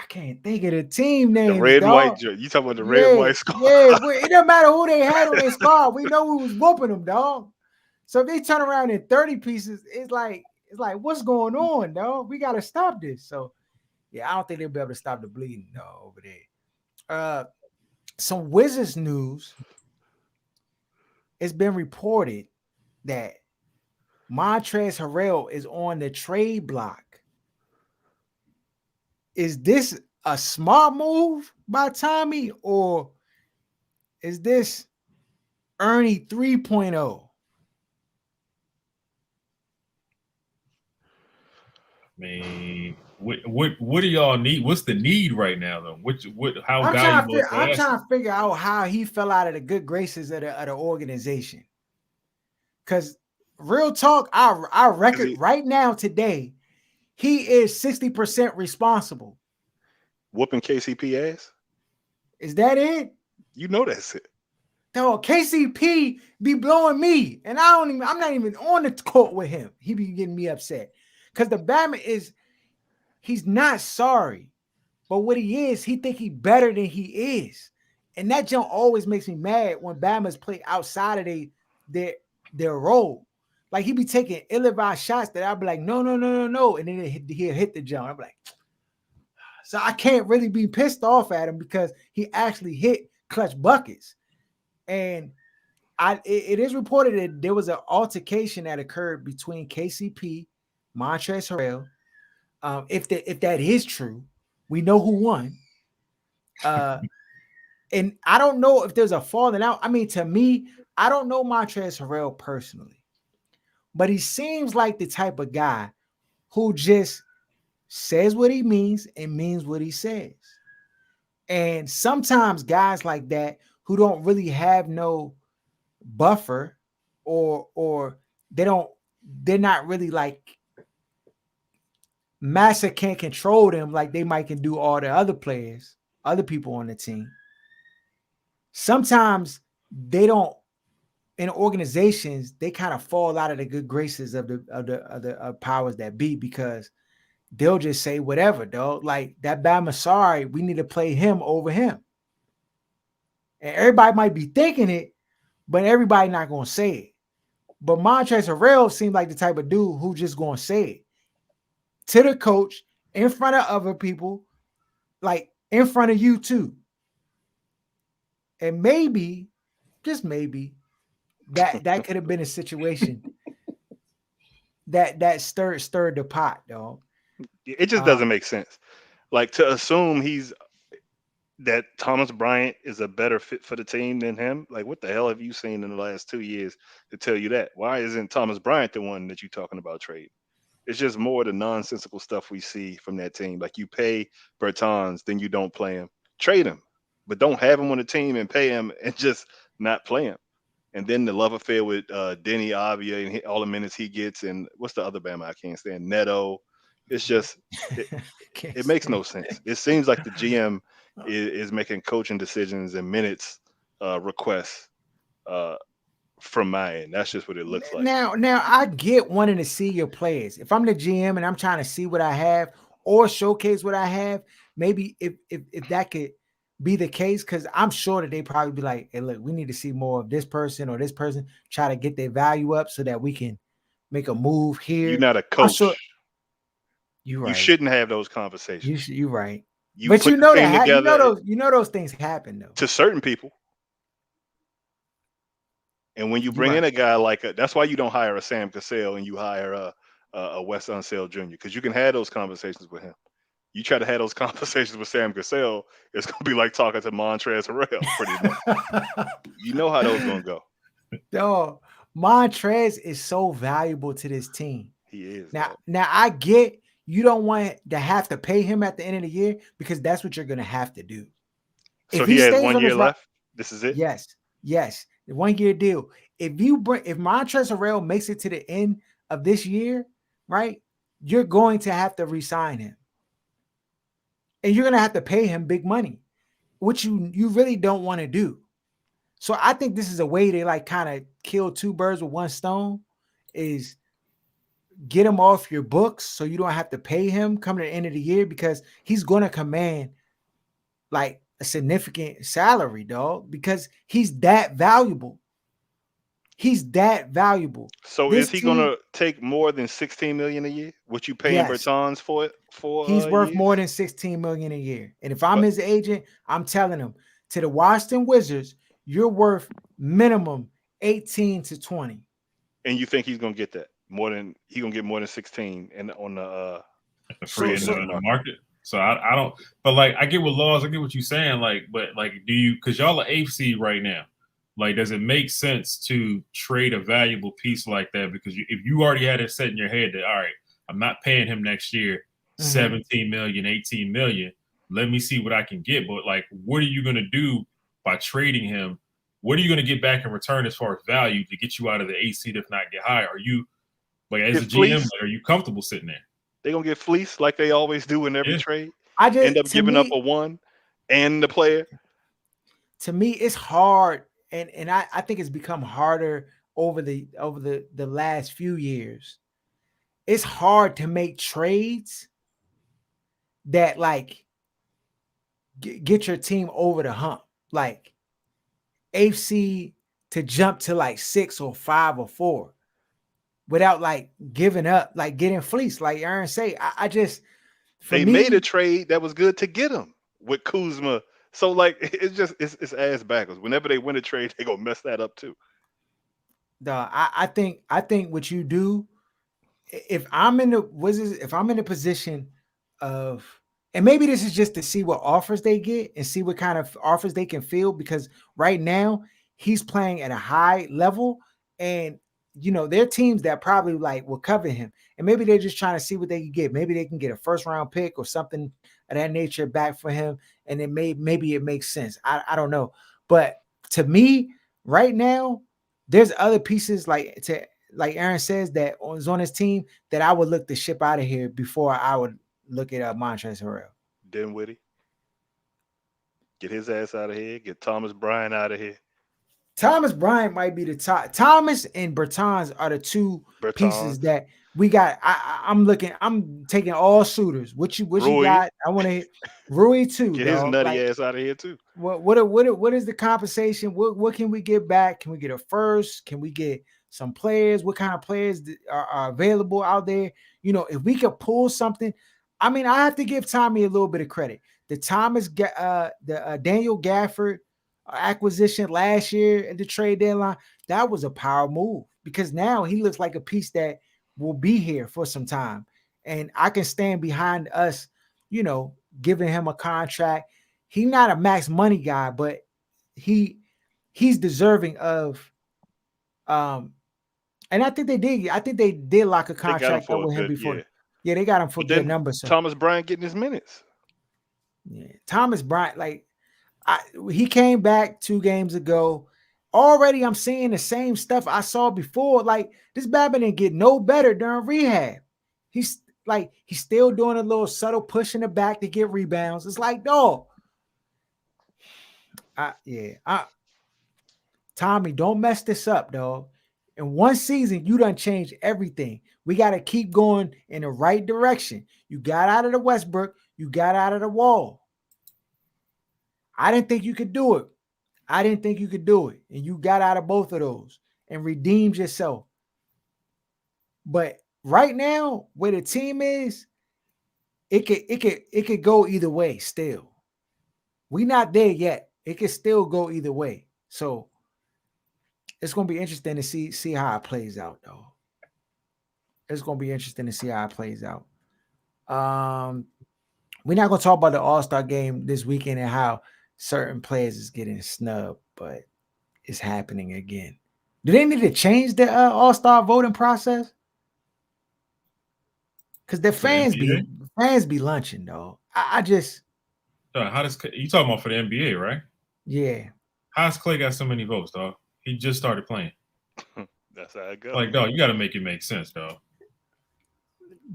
I can't think of the team the names, red and white? dog. You talking about the red and Yeah, white squad? yeah. It doesn't matter who they had on their squad. We know we was whooping them, dog. So if they turn around in 30 pieces, it's like what's going on, dog? We gotta stop this. So yeah, I don't think they'll be able to stop the bleeding, dog, over there. Some Wizards news. It's been reported that Montrezl Harrell is on the trade block. Is this a smart move by Tommy, or is this Ernie 3.0? I mean, what do y'all need? What's the need right now, though? How I'm trying to valuable is figure, I'm Fiasco? trying to figure out how he fell out of the good graces of the organization. Because real talk, our record right now today, he is 60% responsible. Whooping KCP ass? Is that it? You know that's it. No, KCP be blowing me, and I'm not even on the court with him. He be getting me upset. Because the Batman he's not sorry. But what he is, he think he better than he is. And that jump always makes me mad when Bama's play outside of their role. Like he be taking ill-advised shots that I'll be like, no. And then he'll hit the jump. I'm like, so I can't really be pissed off at him because he actually hit clutch buckets. And it is reported that there was an altercation that occurred between KCP, Montrezl Harrell. If that is true, we know who won. And I don't know if there's a falling out. I mean, to me, I don't know Montrezl Harrell personally, but he seems like the type of guy who just says what he means and means what he says. And sometimes guys like that who don't really have no buffer or they're not really like Massa can't control them like they might can do all the other players, other people on the team. Sometimes they don't, in organizations, they kind of fall out of the good graces of the powers that be because they'll just say whatever, dog. Like that Bama, sorry, we need to play him over him. And everybody might be thinking it, but everybody not gonna say it. But Montrezl Harrell seemed like the type of dude who just gonna say it to the coach in front of other people, like in front of you too. And maybe, just maybe, that could have been a situation that stirred the pot, dog. It just doesn't make sense. Like to assume that Thomas Bryant is a better fit for the team than him. Like, what the hell have you seen in the last 2 years to tell you that? Why isn't Thomas Bryant the one that you're talking about trade? It's just more the nonsensical stuff we see from that team. Like you pay Bertans, then you don't play him. Trade him, but don't have him on the team and pay him and just not play him. And then the love affair with Denny Avia and all the minutes he gets, and what's the other Bama I can't stand? Neto. It's just it makes no sense. It seems like the GM is making coaching decisions and minutes requests from my end. That's just what it looks like. Now I get wanting to see your players. If I'm the GM and I'm trying to see what I have or showcase what I have, maybe if that could be the case, because I'm sure that they probably be like, hey, look, we need to see more of this person or this person, try to get their value up so that we can make a move here. You're not a coach. Sure, you're right. You shouldn't have those conversations. You're right. You but put you know the team that together, you know those things happen though to certain people. And when you bring in a guy like that's why you don't hire a Sam Cassell and you hire a Wes Unseld Jr. because you can have those conversations with him. You try to have those conversations with Sam Cassell, it's gonna be like talking to Montrezl Harrell, pretty much. You know how those gonna go. Dog, Montrez is so valuable to this team. He is. Now I get you don't want to have to pay him at the end of the year because that's what you're gonna have to do. So he has 1 year left. This is it. Yes. The 1 year deal. If Montrezl Harrell makes it to the end of this year, right, you're going to have to re-sign him. And you're going to have to pay him big money, which you really don't want to do. So I think this is a way to like kind of kill two birds with one stone, is get him off your books so you don't have to pay him coming to the end of the year because he's going to command like a significant salary, dog, because he's that valuable. So is he gonna take more than $16 million a year? What you paying Bertans for it? He's worth more than $16 million a year. And if I'm his agent, I'm telling him to the Washington Wizards, you're worth minimum 18 to 20. And you think he's gonna get that? he gonna get more than 16 and on the So free in agent so the market. market. So I don't, but like I get what laws, I get what you're saying. Like, but like, do you, because y'all are eighth seed right now, like, does it make sense to trade a valuable piece like that? Because if you already had it set in your head that, all right, I'm not paying him next year 17 million, 18 million. Let me see what I can get. But like, what are you going to do by trading him? What are you going to get back in return as far as value to get you out of the eighth seed, if not get higher? Are you, like, as Get a GM, fleeced. are you comfortable sitting there? They're gonna get fleeced like they always do in every Yeah. trade. I End just up giving up a one and the player. to me it's hard, and I think it's become harder over the last few years. It's hard to make trades that like get your team over the hump. Like AFC to jump to like 6 or 5 or 4 without like giving up, like getting fleeced. Like Aaron say, I just for They made a me, trade that was good to get him with Kuzma. So like it's just it's ass backwards. Whenever they win a trade, they gonna mess that up too. I think what you do, if I'm in the Wizards, if I'm in a position of, and maybe this is just to see what offers they get and see what kind of offers they can field, because right now he's playing at a high level, and there are teams that probably like will cover him, and maybe they're just trying to see what they can get. Maybe they can get a first round pick or something of that nature back for him, and maybe it makes sense. I don't know, but to me right now, there's other pieces like Aaron says that is on his team that I would look to ship out of here before I would look at Montrezl Harrell. Dinwiddie, get his ass out of here. Get Thomas Bryant out of here. Thomas Bryant might be the top. Thomas and Bertans are the two pieces Bertans, that we got. I'm looking. I'm taking all suitors. What you Rui, got? I want to hit Rui too, get his dog. nutty Like ass out of here too. what is the compensation? What can we get back? Can we get a first? Can we get some players? What kind of players are available out there? If we could pull something. I mean, I have to give Tommy a little bit of credit. The Daniel Gafford acquisition last year at the trade deadline, that was a power move because now he looks like a piece that will be here for some time, and I can stand behind us, giving him a contract. He's not a max money guy, but he's deserving of and I think they did lock a They got him contract up for a with him good before. yeah. Yeah, they got him for But good then numbers. So Thomas Bryant getting his minutes. yeah, Thomas Bryant, like he came back 2 games ago. Already, I'm seeing the same stuff I saw before. Like this Babin didn't get no better during rehab. He's still doing a little subtle push in the back to get rebounds. It's like, no, Tommy, don't mess this up, dog. In one season, you done changed everything. We got to keep going in the right direction. You got out of the Westbrook. You got out of the Wall. I didn't think you could do it. And you got out of both of those and redeemed yourself. But right now, where the team is, it could go either way still. We not there yet. It could still go either way. So it's gonna be interesting to see how it plays out, though. It's gonna be interesting to see how it plays out. We're not gonna talk about the All-Star game this weekend and how certain players is getting snubbed, but it's happening again. Do they need to change the All-Star voting process? Because the For the NBA? fans be lunching, though. I just How does you talking about for the NBA, right? yeah. How's Clay got so many votes, dog? He just started playing. That's how it goes. Like, dog, you got to make it make sense, dog.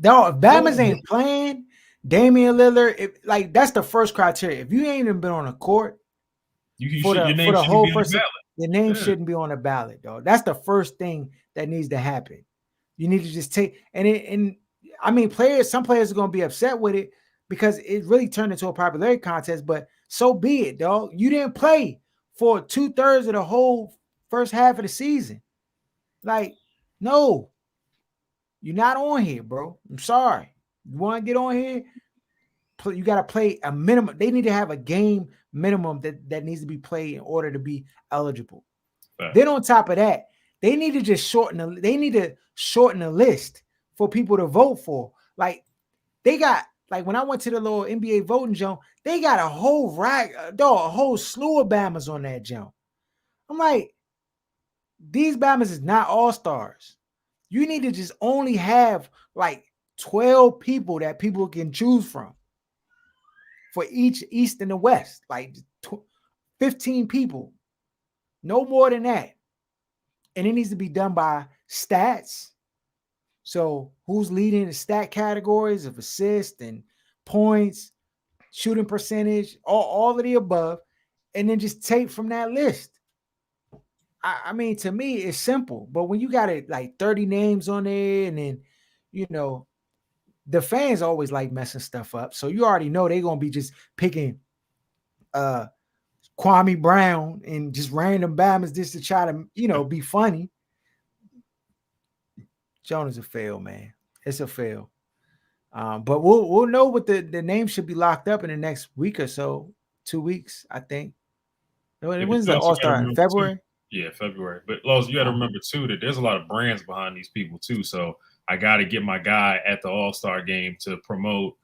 Dog, if Bama's ain't playing, Damian Lillard, that's the first criteria. If you ain't even been on the court Your name the shouldn't whole be on the first, ballot. your name Yeah. shouldn't be on the ballot, dog. That's the first thing that needs to happen. You need to just take and I mean, some players are gonna be upset with it because it really turned into a popularity contest, but so be it, dog. You didn't play for 2/3 of the whole first half of the season. Like, no, you're not on here, bro. I'm sorry. You want to get on here? You got to play a minimum. They need to have a game minimum that needs to be played in order to be eligible. Right. Then on top of that, They need to just shorten the list for people to vote for. Like they got like when I went to the little NBA voting jump, they got a whole a whole slew of Bamas on that jump. I'm like, these Bamas is not all-stars. You need to just only have like 12 people that people can choose from for each East and the West. Like 15 people. No more than that. And it needs to be done by stats. So who's leading the stat categories of assist and points, shooting percentage, all of the above, and then just take from that list. I mean, to me, it's simple. But when you got it like 30 names on there, and then, you know, the fans always like messing stuff up. So you already know they're going to be just picking Kwame Brown and just random Bamas just to try to, you know, be funny. Jonah's a fail, man. It's a fail. But we'll know what the name should be locked up in the next week or so, 2 weeks, I think. When's the All-Star? February? Yeah, February. But Los, you got to Uh-huh. remember remember too that there's a lot of brands behind these people too. So I got to get my guy at the All-Star game to promote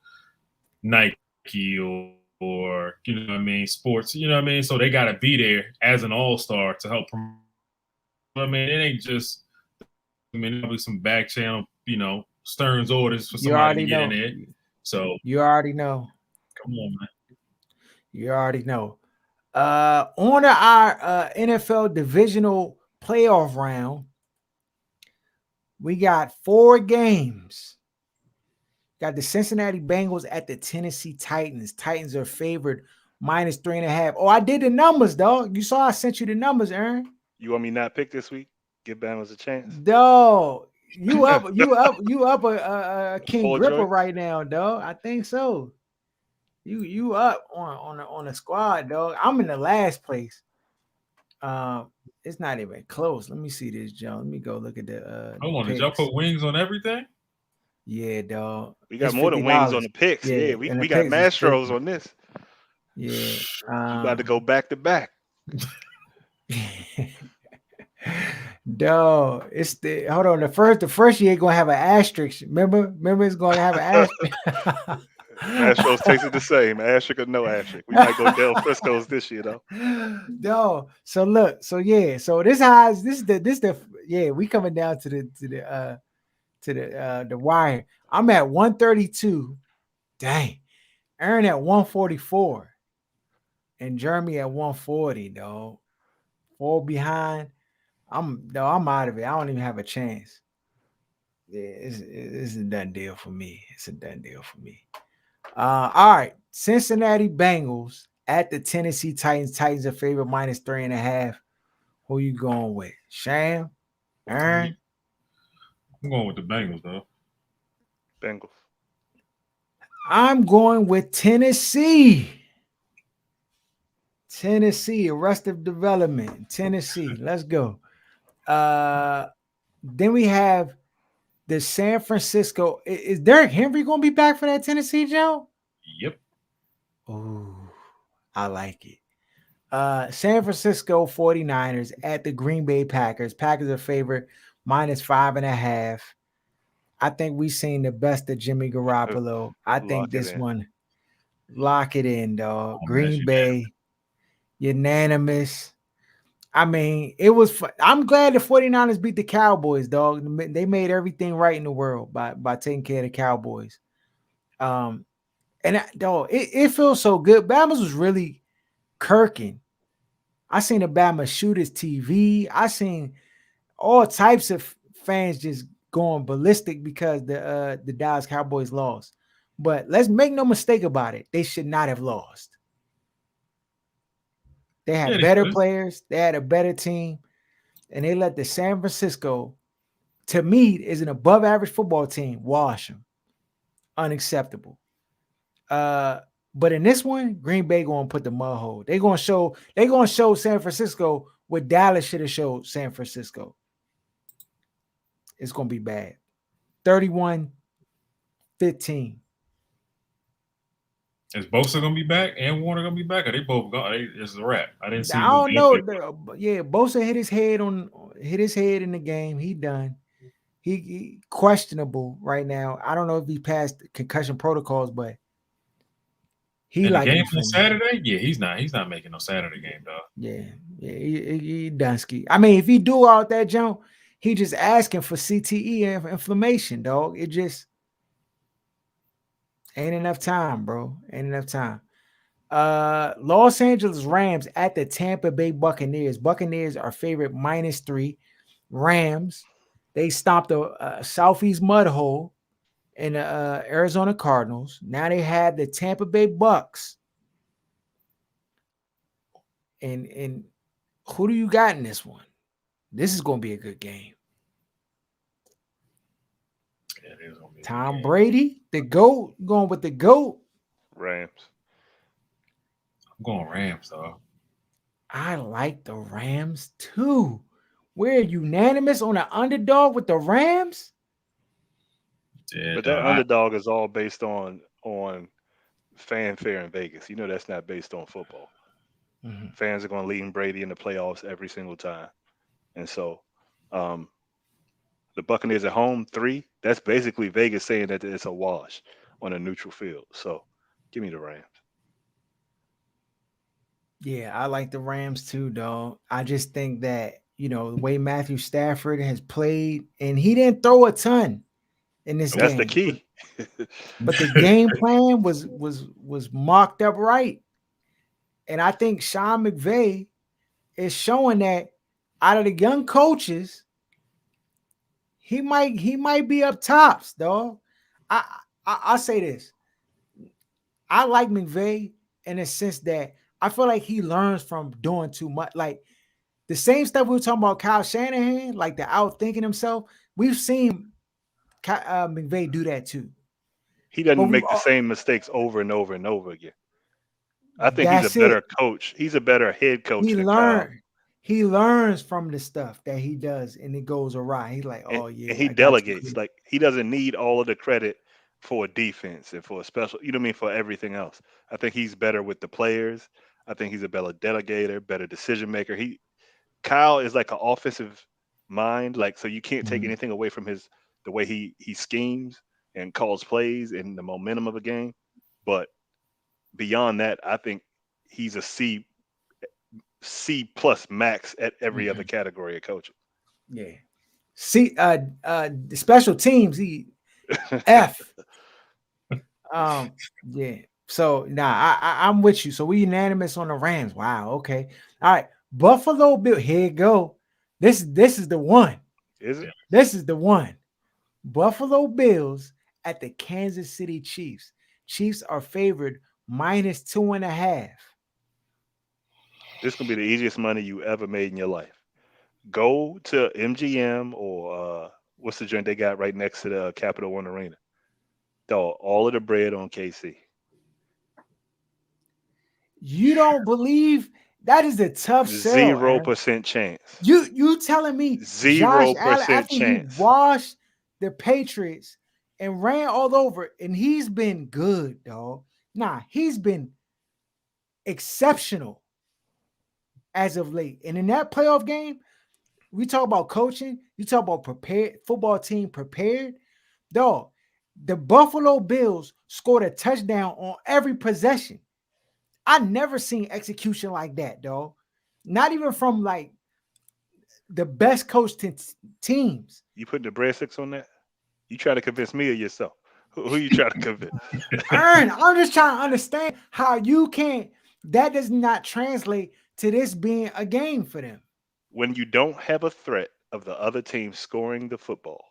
Nike or you know what I mean, sports. You know what I mean. So they got to be there as an All-Star to help promote. I mean, it ain't just. I mean, there'll be some back channel, you know, Stern's orders for You somebody already to get in know. there. So You already know. come on, man. You already know. On our NFL divisional playoff round, we got 4 games. Got the Cincinnati Bengals at the Tennessee Titans. Titans are favored -3.5. Oh, I did the numbers, dog. You saw I sent you the numbers, Aaron. You want me not pick this week? Give Bama's a chance. Dog, you up a King 4 Gripper joints? right now, dog. I think so. You up on the squad, dog. I'm in the last place. It's not even close. Let me see this, Joe. Let me go look at the Hold on, did y'all picks. put wings on everything? Yeah, dog. We got It's more than wings on $50. the picks. Yeah, And the we got picks is Mastros 50. on this. Yeah. You about to go back to back. Dog, it's the hold on. The first year gonna have an asterisk. Remember it's gonna have an asterisk. Mastros takes it the same. Asterisk or no asterisk. We might go Del Frisco's this year though. No, so look, so yeah, so this has this is the yeah, we coming down to the wire. I'm at 132. Dang, Aaron at 144, and Jeremy at 140. Dog, 4 behind. I'm out of it. I don't even have a chance. Yeah, it's a done deal for me. It's a done deal for me. All right, Cincinnati Bengals at the Tennessee Titans. Titans are favorite -3.5. Who you going with? Sham? Aaron? I'm going with the Bengals though. Bengals. I'm going with Tennessee. Tennessee, Arrested Development. Tennessee. Let's go. Then we have the San Francisco. Is Derrick Henry going to be back for that Tennessee, Joe? Yep. Oh, I like it. San Francisco 49ers at the Green Bay Packers. Packers are favorite -5.5. I think we've seen the best of Jimmy Garoppolo. I think this one, lock it in, dog. Green Bay, unanimous. I mean, it was fun. I'm glad the 49ers beat the Cowboys, dog. They made everything right in the world by taking care of the Cowboys. Dog, it feels so good. Bama's was really kirking. I seen the Bama shoot his TV. I seen all types of fans just going ballistic because the Dallas Cowboys lost. But let's make no mistake about it. They should not have lost. They had better players. They had a better team. And they let the San Francisco, to me, is an above average football team, wash them. Unacceptable. But in this one, Green Bay going to put the mud hole. They're going to show San Francisco what Dallas should have showed San Francisco. It's going to be bad. 31-15. Is Bosa gonna be back and Warner gonna be back? Are they both gone? It's a wrap. I didn't see I no don't know. update. Yeah, Bosa hit his head in the game. He done. He questionable right now. I don't know if he passed concussion protocols, but he And the likely game for on me. Saturday? Yeah, he's not. He's not making no Saturday game, dog. Yeah, yeah, he Dunsky. I mean, if he do all that jump, he just asking for CTE and inflammation, dog. It just ain't enough time, bro. Ain't enough time. Los Angeles Rams at the Tampa Bay Buccaneers. Buccaneers are favorite -3. Rams, they stopped a Southeast mud hole in the Arizona Cardinals. Now they have the Tampa Bay Bucks. And who do you got in this one? This is going to be a good game. Yeah, it is gonna be a good Tom game. Brady, the GOAT, going with the GOAT. Rams. I'm going Rams, dog. I like the Rams too. We're unanimous on the underdog with the Rams. Yeah, But that dog. underdog is all based on fanfare in Vegas. You know that's not based on football. Mhm. Fans are going to lean Brady in the playoffs every single time, and so um, the Buccaneers at home 3. That's basically Vegas saying that it's a wash on a neutral field. So give me the Rams. Yeah, I like the Rams too, dog. I just think that, the way Matthew Stafford has played, and he didn't throw a ton in this That's the game, but, key. but the game plan was marked up right. And I think Sean McVay is showing that out of the young coaches, he might be up tops, dog. I I'll say this. I like McVay in a sense that I feel like he learns from doing too much. Like the same stuff we were talking about Kyle Shanahan, like the outthinking himself. We've seen McVay do that too. He But doesn't we've make the same mistakes over and over and over again. I think he's a that's it. better coach. He's a better head coach He than Kyle. learned. He learns from the stuff that he does, and it goes awry. He's like, and, "Oh and yeah, he I got you." delegates. Like he doesn't need all of the credit for a defense and for a special. You know what I mean? For everything else, I think he's better with the players. I think he's a better delegator, better decision maker. Kyle is like an offensive mind, like so you can't take Mhm. anything away from the way he schemes and calls plays and the momentum of a game. But beyond that, I think he's a C plus max at every other Mhm. category of coaching. Yeah. See, the special teams, he F. Um, yeah. So I'm with you. So we unanimous on the Rams. Wow. Okay. All right. Buffalo Bill. Here you go. This is the one. Is it? Yeah. This is the one. Buffalo Bills at the Kansas City Chiefs. Chiefs are favored -2.5. This gonna be the easiest money you ever made in your life. Go to MGM or what's the joint they got right next to the Capital One Arena. Throw all of the bread on KC. You don't believe that is a tough sell, Zero Aaron. percent chance. You telling me Josh Zero Allen percent after he chance. washed the Patriots and ran all over, and he's been good, dog. Nah, he's been exceptional as of late. And in that playoff game, we talk about coaching, you talk about prepared football team prepared, dog. The Buffalo Bills scored a touchdown on every possession. I never seen execution like that, dog. Not even from like the best coached teams. You putting the breadsticks on that? You try to convince me or yourself? Who you try to convince? I'm just trying to understand how you can't. That does not translate to this being a game for them. When you don't have a threat of the other team scoring the football,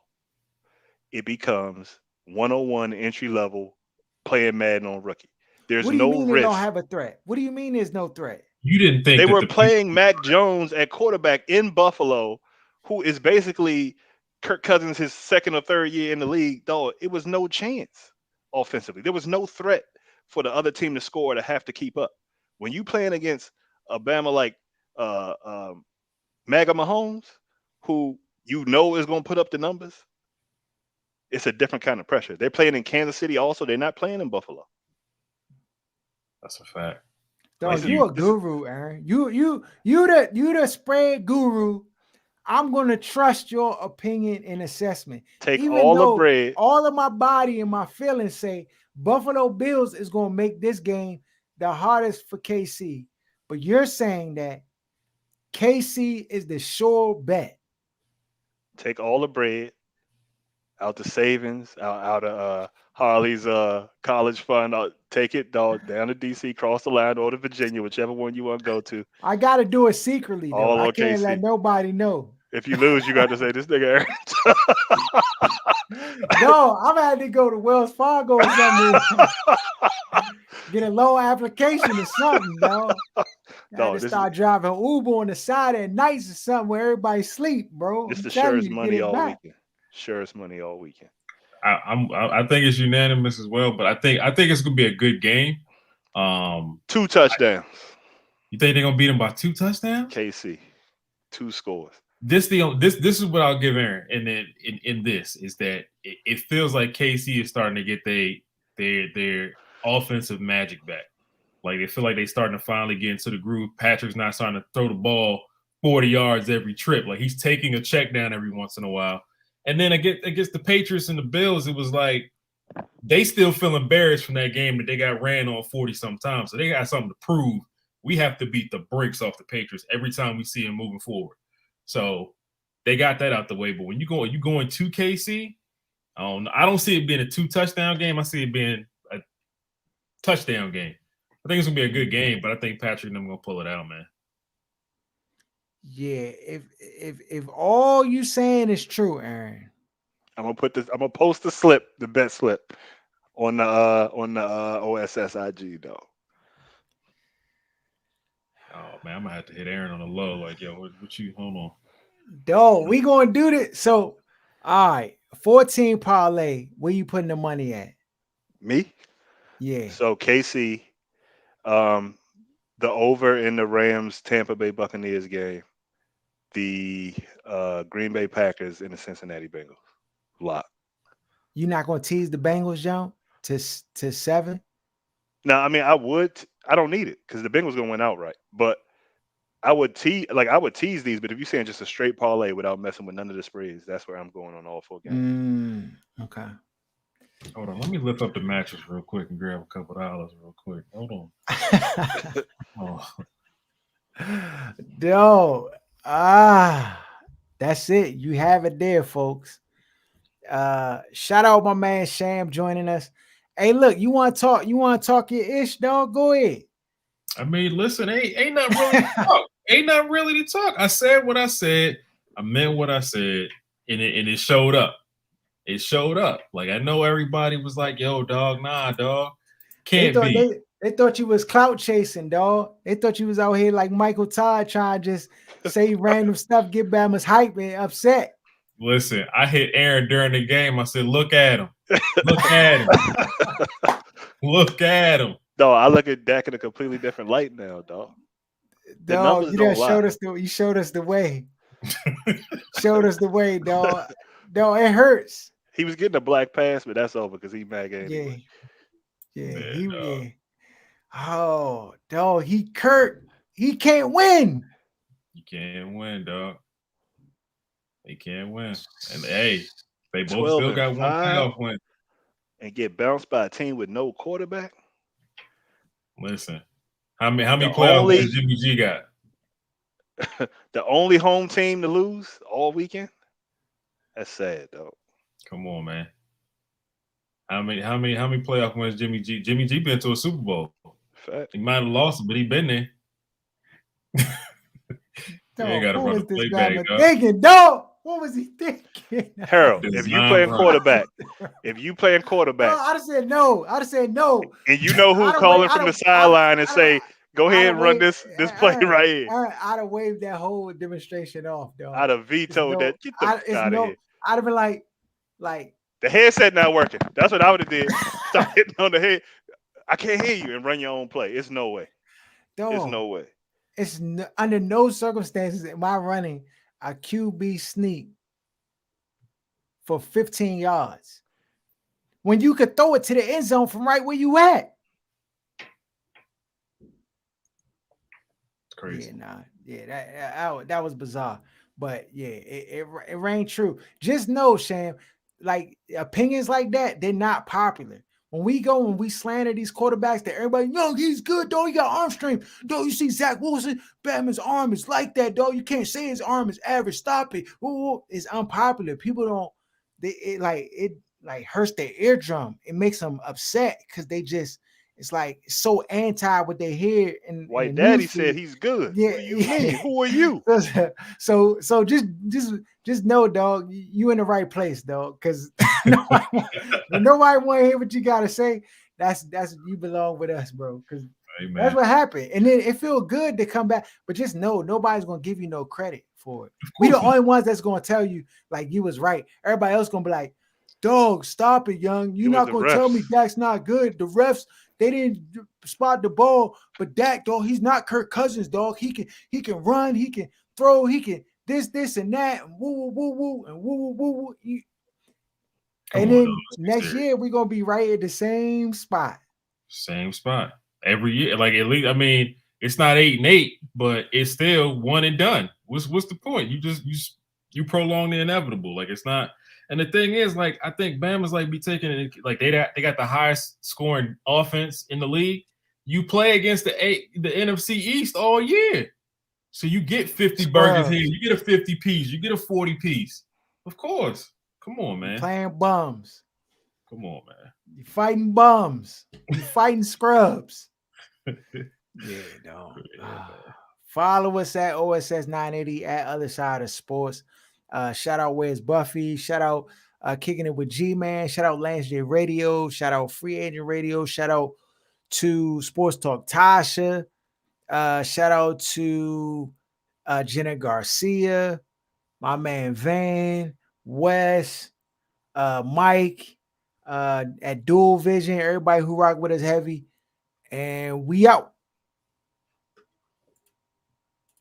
it becomes 101 entry level playing Madden on rookie. There's What do you no mean they don't risk. have a threat? What do you mean there's no threat? You didn't think They that were the playing Mac Jones at quarterback in Buffalo, who is basically Kirk Cousins' his second or third year in the league. Though it was no chance offensively. There was no threat for the other team to score to have to keep up. When you playing against Alabama like uh, um, Maga Mahomes, who you know is going to put up the numbers, it's a different kind of pressure. They're playing in Kansas City also. They're not playing in Buffalo. That's a fact. Dog, Like you a you, guru, Aaron. You the spread guru. I'm gonna trust your opinion and assessment, Take even all the though bread. all of my body and my feelings say Buffalo Bills is gonna make this game the hardest for KC. But you're saying that KC is the sure bet. Take all the bread out the savings, out of Harley's college fund. Take it, dog, down to DC, cross the line, or to Virginia, whichever one you want to go to. I gotta do it secretly though. All I on can't let KC. nobody know. If you lose, you got to say this nigga No, I'm had to go to Wells Fargo or something. Get a loan application or something, dog. I had No, to this start driving Uber on the side at nights or something where everybody sleep, bro. this I'm the telling you surest to get money it all back. weekend. Surest money all weekend. I think it's unanimous as well, but I think it's gonna be a good game. 2 touchdowns. You think they're gonna beat them by 2 touchdowns? KC, 2 scores. This is what I'll give Aaron, and then in this is that it feels like KC is starting to get their offensive magic back. Like they feel like they starting to finally get into the groove. Patrick's not starting to throw the ball 40 yards every trip. Like he's taking a check down every once in a while. And then against the Patriots and the Bills, it was like they still feel embarrassed from that game that they got ran on 40 sometimes. So they got something to prove. We have to beat the brakes off the Patriots every time we see them moving forward. So they got that out the way. But when you going to KC, I don't see it being a 2 touchdown game. I see it being a touchdown game. I think it's gonna be a good game, but I think Patrick and them gonna pull it out, man. Yeah, if all you saying is true, Aaron. I'm gonna post the bet slip on the OSSIG dog. Oh man, I'm gonna have to hit Aaron on the low. Like, yo, what you hold on. Dog, we gonna do this. So all right, 14 parlay. Where you putting the money at? Me? Yeah. So KC, the over in the Rams Tampa Bay Buccaneers game, the Green Bay Packers and the Cincinnati Bengals. Lock. You not gonna tease the Bengals, jump to 7? Now, I mean, I would. I don't need it because the Bengals gonna win outright. But I would tease these. But if you're saying just a straight parlay without messing with none of the spreads, that's where I'm going on all 4 games. Okay. Hold on, let me lift up the mattress real quick and grab a couple dollars real quick. Hold on. Yo, that's it. You have it there, folks. Shout out my man Sham joining us. Hey, look, you want to talk your ish, dog? Go ahead. I mean, listen, ain't not really to talk. Ain't not really to talk. I said what I said. I meant what I said, and it showed up. It showed up. Like I know everybody was like, "Yo, dog, nah, dog, can't be." They thought you was clout chasing, dog. They thought you was out here like Michael Todd trying to just say random stuff, get Bama's hype and upset. Listen, I hit Aaron during the game. I said, "Look at him, look at him, look at him." No, I look at Dak in a completely different light now, dog. The Dog, numbers you don't just lie. showed us the way. Showed us the way, dog. Dog, it hurts. He was getting a black pass, but that's over because he mad anyway. Yeah. Oh, dog, he can't win. You can't win, dog. They can't win. And hey, they both 12 still and got 1 5 playoff win. and get bounced by a team with no quarterback. Listen, how many The playoff only- wins Jimmy G got? The only home team to lose all weekend. That's sad, though. Come on, man. How many playoff wins Jimmy G? Jimmy G been to a Super Bowl. Fact. He might have lost it, but he been there. Dog, gotta what run was a this playback, guy dog. thinking, dog? What was he thinking? Harold, if you Design playing run. quarterback, I'd have said no. And you know who calling from the sideline and say, "Go ahead and run this play right here." I'd have waved that whole demonstration off, dog. I'd have vetoed that. Get the fuck out of here. I'd have been like, The headset not working. That's what I would have did. Start hitting on the head. I can't hear you and run your own play. It's no way. dog. It's no way. Under no circumstances am I running a QB sneak for 15 yards when you could throw it to the end zone from right where you at. crazy. That was bizarre. But yeah, it rang true. Just know, Sham, like opinions like that, they're not popular. When we slander these quarterbacks, that everybody, yo, he's good, dog. He got arm strength. Dog, you see Zach Wilson, Batman's arm is like that, dog. You can't say his arm is average. Stop it. Ooh, it's unpopular. People don't, it like hurts their eardrum. It makes them upset because it's like so anti what they hear in the White Daddy news said feed. he's good. Yeah, What do you mean? Who are you? so just know, dog, you in the right place, dog. Because nobody, nobody want to hear what you gotta say. That's you belong with us, bro. Because that's what happened, and then it feel good to come back. But just know, nobody's gonna give you no credit for it. We the only ones that's gonna tell you like you was right. Everybody else gonna be like, dog, stop it, young. You're not gonna tell me Dak's not good. The refs, they didn't spot the ball, but Dak, dog, he's not Kirk Cousins, dog. He can run, he can throw, he can this and that, and woo woo woo and woo woo woo. And then next year we're gonna be right at the same spot. Same spot every year. Like at least, I mean, it's not 8-8, but it's still one and done. What's the point? You prolong the inevitable. Like it's not. And the thing is, like I think Bama's like be taking it. Like they got the highest scoring offense in the league. You play against the NFC East all year, so you get 50 burgers here. You get a 50 piece. You get a 40 piece. Of course. Come on, man. You're playing bums. Come on, man. You fighting bums. You fighting scrubs. Yeah, dog. Follow us at OSS 980 at Other Side of Sports. Shout out Where's Buffy. Shout out Kicking It with G-Man. Shout out Lance J Radio. Shout out Free Agent Radio. Shout out to Sports Talk Tasha. Shout out to Jenna Garcia. My man Van. Wes. Mike. At Dual Vision. Everybody who rock with us heavy. And we out.